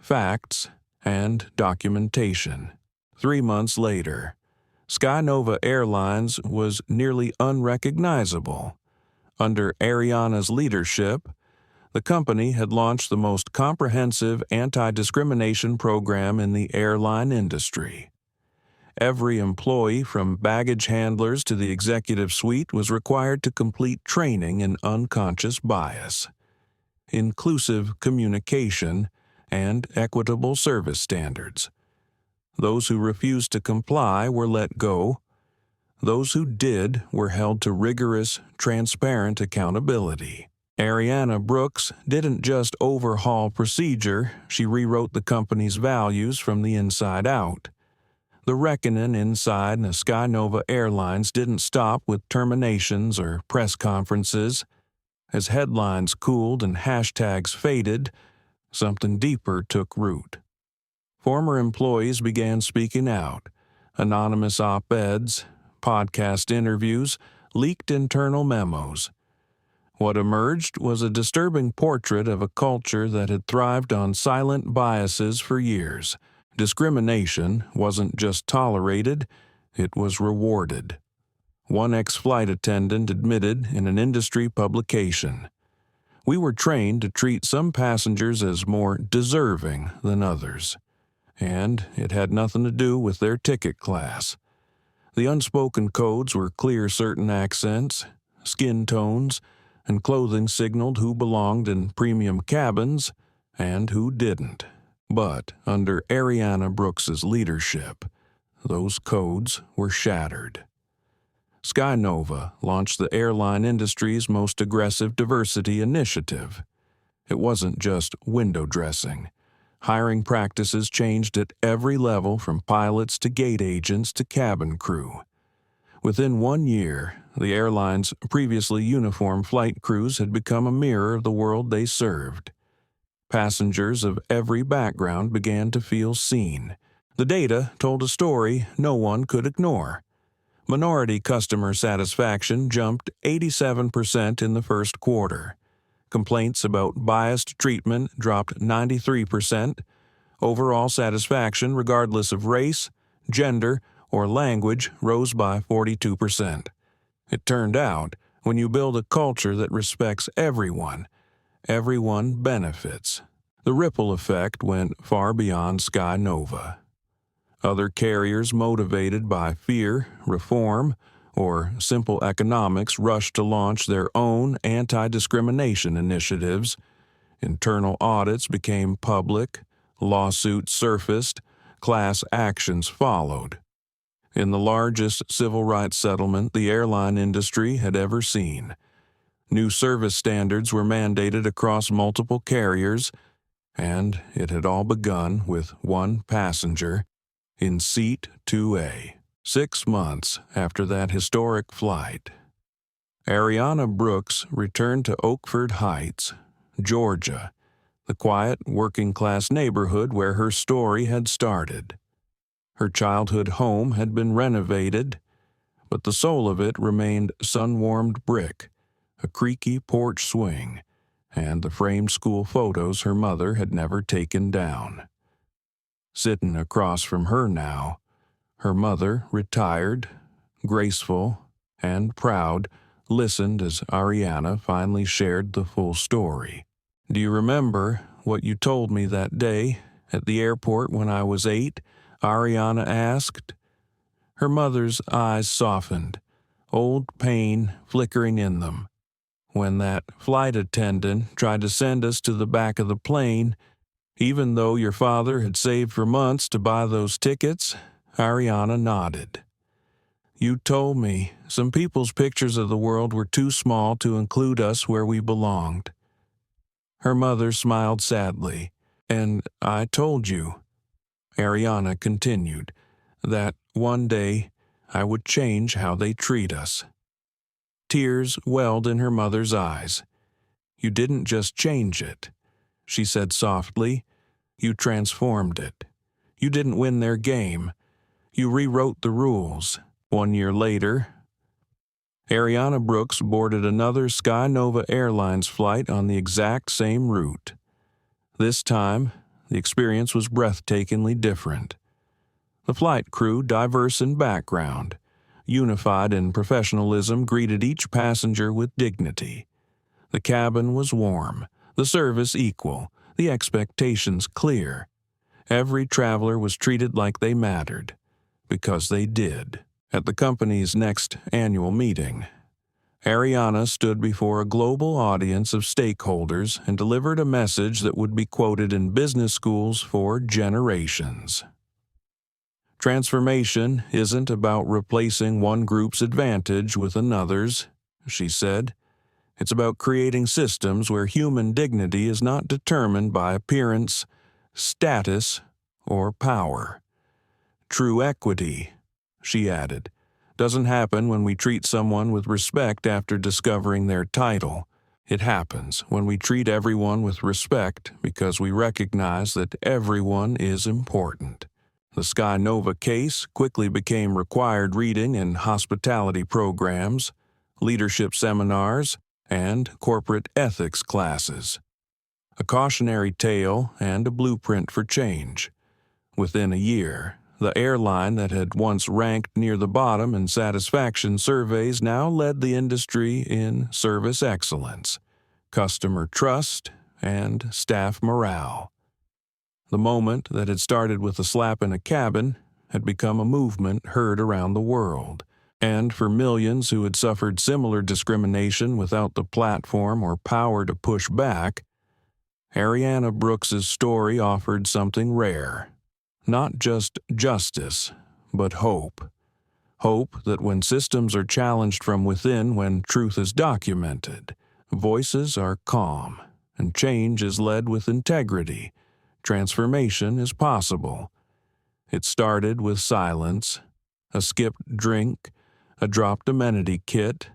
facts, and documentation. 3 months later, SkyNova Airlines was nearly unrecognizable. Under Arianna's leadership, the company had launched the most comprehensive anti-discrimination program in the airline industry. Every employee, from baggage handlers to the executive suite, was required to complete training in unconscious bias, inclusive communication, and equitable service standards. Those who refused to comply were let go. Those who did were held to rigorous, transparent accountability. Arianna Brooks didn't just overhaul procedure, she rewrote the company's values from the inside out. The reckoning inside SkyNova Airlines didn't stop with terminations or press conferences. As headlines cooled and hashtags faded, something deeper took root. Former employees began speaking out. Anonymous op-eds, podcast interviews, leaked internal memos. What emerged was a disturbing portrait of a culture that had thrived on silent biases for years. Discrimination wasn't just tolerated, it was rewarded. One ex-flight attendant admitted in an industry publication, "We were trained to treat some passengers as more deserving than others, and it had nothing to do with their ticket class. The unspoken codes were clear certain accents, skin tones, and clothing signaled who belonged in premium cabins and who didn't. But under Arianna Brooks's leadership, those codes were shattered." SkyNova launched the airline industry's most aggressive diversity initiative. It wasn't just window dressing. Hiring practices changed at every level, from pilots to gate agents to cabin crew. Within 1 year, the airline's previously uniform flight crews had become a mirror of the world they served. Passengers of every background began to feel seen. The data told a story no one could ignore. Minority customer satisfaction jumped 87% in the first quarter. Complaints about biased treatment dropped 93%. Overall satisfaction, regardless of race, gender, or language, rose by 42%. It turned out, when you build a culture that respects everyone benefits. The ripple effect went far beyond SkyNova. Other carriers, motivated by fear, reform, or simple economics, rushed to launch their own anti-discrimination initiatives. Internal audits became public, lawsuits surfaced, class actions followed. In the largest civil rights settlement the airline industry had ever seen, new service standards were mandated across multiple carriers, and it had all begun with one passenger in Seat 2A. 6 months after that historic flight, Arianna Brooks returned to Oakford Heights, Georgia, the quiet working-class neighborhood where her story had started. Her childhood home had been renovated, but the soul of it remained sun-warmed brick, a creaky porch swing, and the framed school photos her mother had never taken down. Sitting across from her now, her mother, retired, graceful, and proud, listened as Arianna finally shared the full story. "Do you remember what you told me that day at the airport when I was 8? Arianna asked. Her mother's eyes softened, old pain flickering in them. "When that flight attendant tried to send us to the back of the plane, even though your father had saved for months to buy those tickets," Arianna nodded. "You told me some people's pictures of the world were too small to include us where we belonged." Her mother smiled sadly. "And I told you," Arianna continued, "that one day I would change how they treat us." Tears welled in her mother's eyes. "You didn't just change it," she said softly. "You transformed it. You didn't win their game. You rewrote the rules." 1 year later, Arianna Brooks boarded another SkyNova Airlines flight on the exact same route. This time, the experience was breathtakingly different. The flight crew, diverse in background, unified in professionalism, greeted each passenger with dignity. The cabin was warm, the service equal, the expectations clear. Every traveler was treated like they mattered, because they did. At the company's next annual meeting, Arianna stood before a global audience of stakeholders and delivered a message that would be quoted in business schools for generations. "Transformation isn't about replacing one group's advantage with another's," she said. "It's about creating systems where human dignity is not determined by appearance, status, or power. True equity," she added, "doesn't happen when we treat someone with respect after discovering their title. It happens when we treat everyone with respect because we recognize that everyone is important. The SkyNova case quickly became required reading in hospitality programs, leadership seminars, and corporate ethics classes. A cautionary tale and a blueprint for change. Within a year, the airline that had once ranked near the bottom in satisfaction surveys now led the industry in service excellence, customer trust, and staff morale. The moment that had started with a slap in a cabin had become a movement heard around the world. And for millions who had suffered similar discrimination without the platform or power to push back, Arianna Brooks's story offered something rare. Not just justice, but hope. Hope that when systems are challenged from within, when truth is documented, voices are calm, and change is led with integrity. Transformation is possible. It started with silence, a skipped drink, a dropped amenity kit,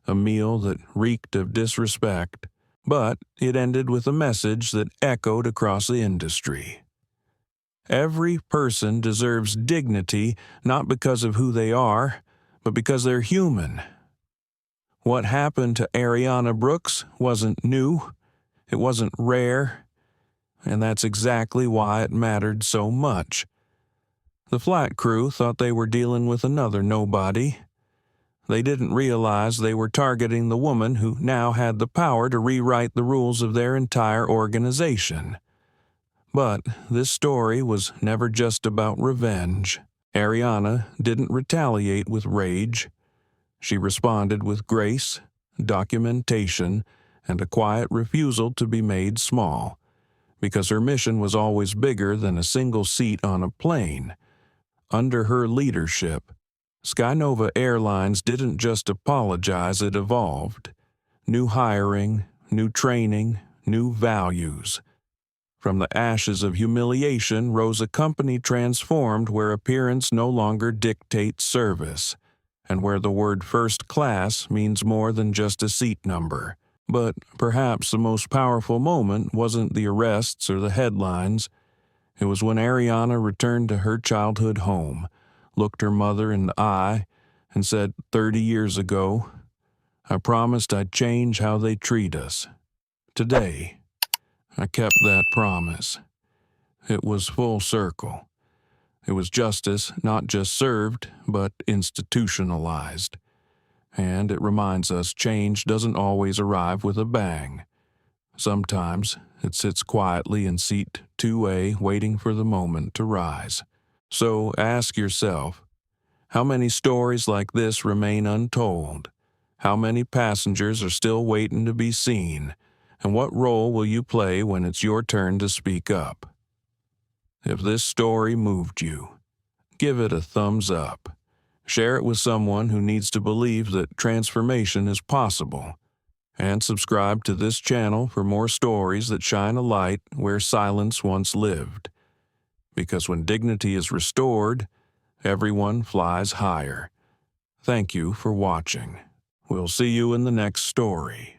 a meal that reeked of disrespect, but it ended with a message that echoed across the industry. Every person deserves dignity not because of who they are, but because they're human. What happened to Arianna Brooks wasn't new, it wasn't rare, and that's exactly why it mattered so much. The flight crew thought they were dealing with another nobody. They didn't realize they were targeting the woman who now had the power to rewrite the rules of their entire organization. But this story was never just about revenge. Arianna didn't retaliate with rage. She responded with grace, documentation, and a quiet refusal to be made small, because her mission was always bigger than a single seat on a plane. Under her leadership, SkyNova Airlines didn't just apologize, it evolved. New hiring, new training, new values. From the ashes of humiliation rose a company transformed where appearance no longer dictates service, and where the word first class means more than just a seat number. But perhaps the most powerful moment wasn't the arrests or the headlines. It was when Arianna returned to her childhood home, looked her mother in the eye, and said, 30 years ago, I promised I'd change how they treat us. Today, I kept that promise. It was full circle. It was justice not just served, but institutionalized. And it reminds us change doesn't always arrive with a bang. Sometimes it sits quietly in seat 2A waiting for the moment to rise. So ask yourself, how many stories like this remain untold? How many passengers are still waiting to be seen? And what role will you play when it's your turn to speak up? If this story moved you, give it a thumbs up. Share it with someone who needs to believe that transformation is possible. And subscribe to this channel for more stories that shine a light where silence once lived. Because when dignity is restored, everyone flies higher. Thank you for watching. We'll see you in the next story.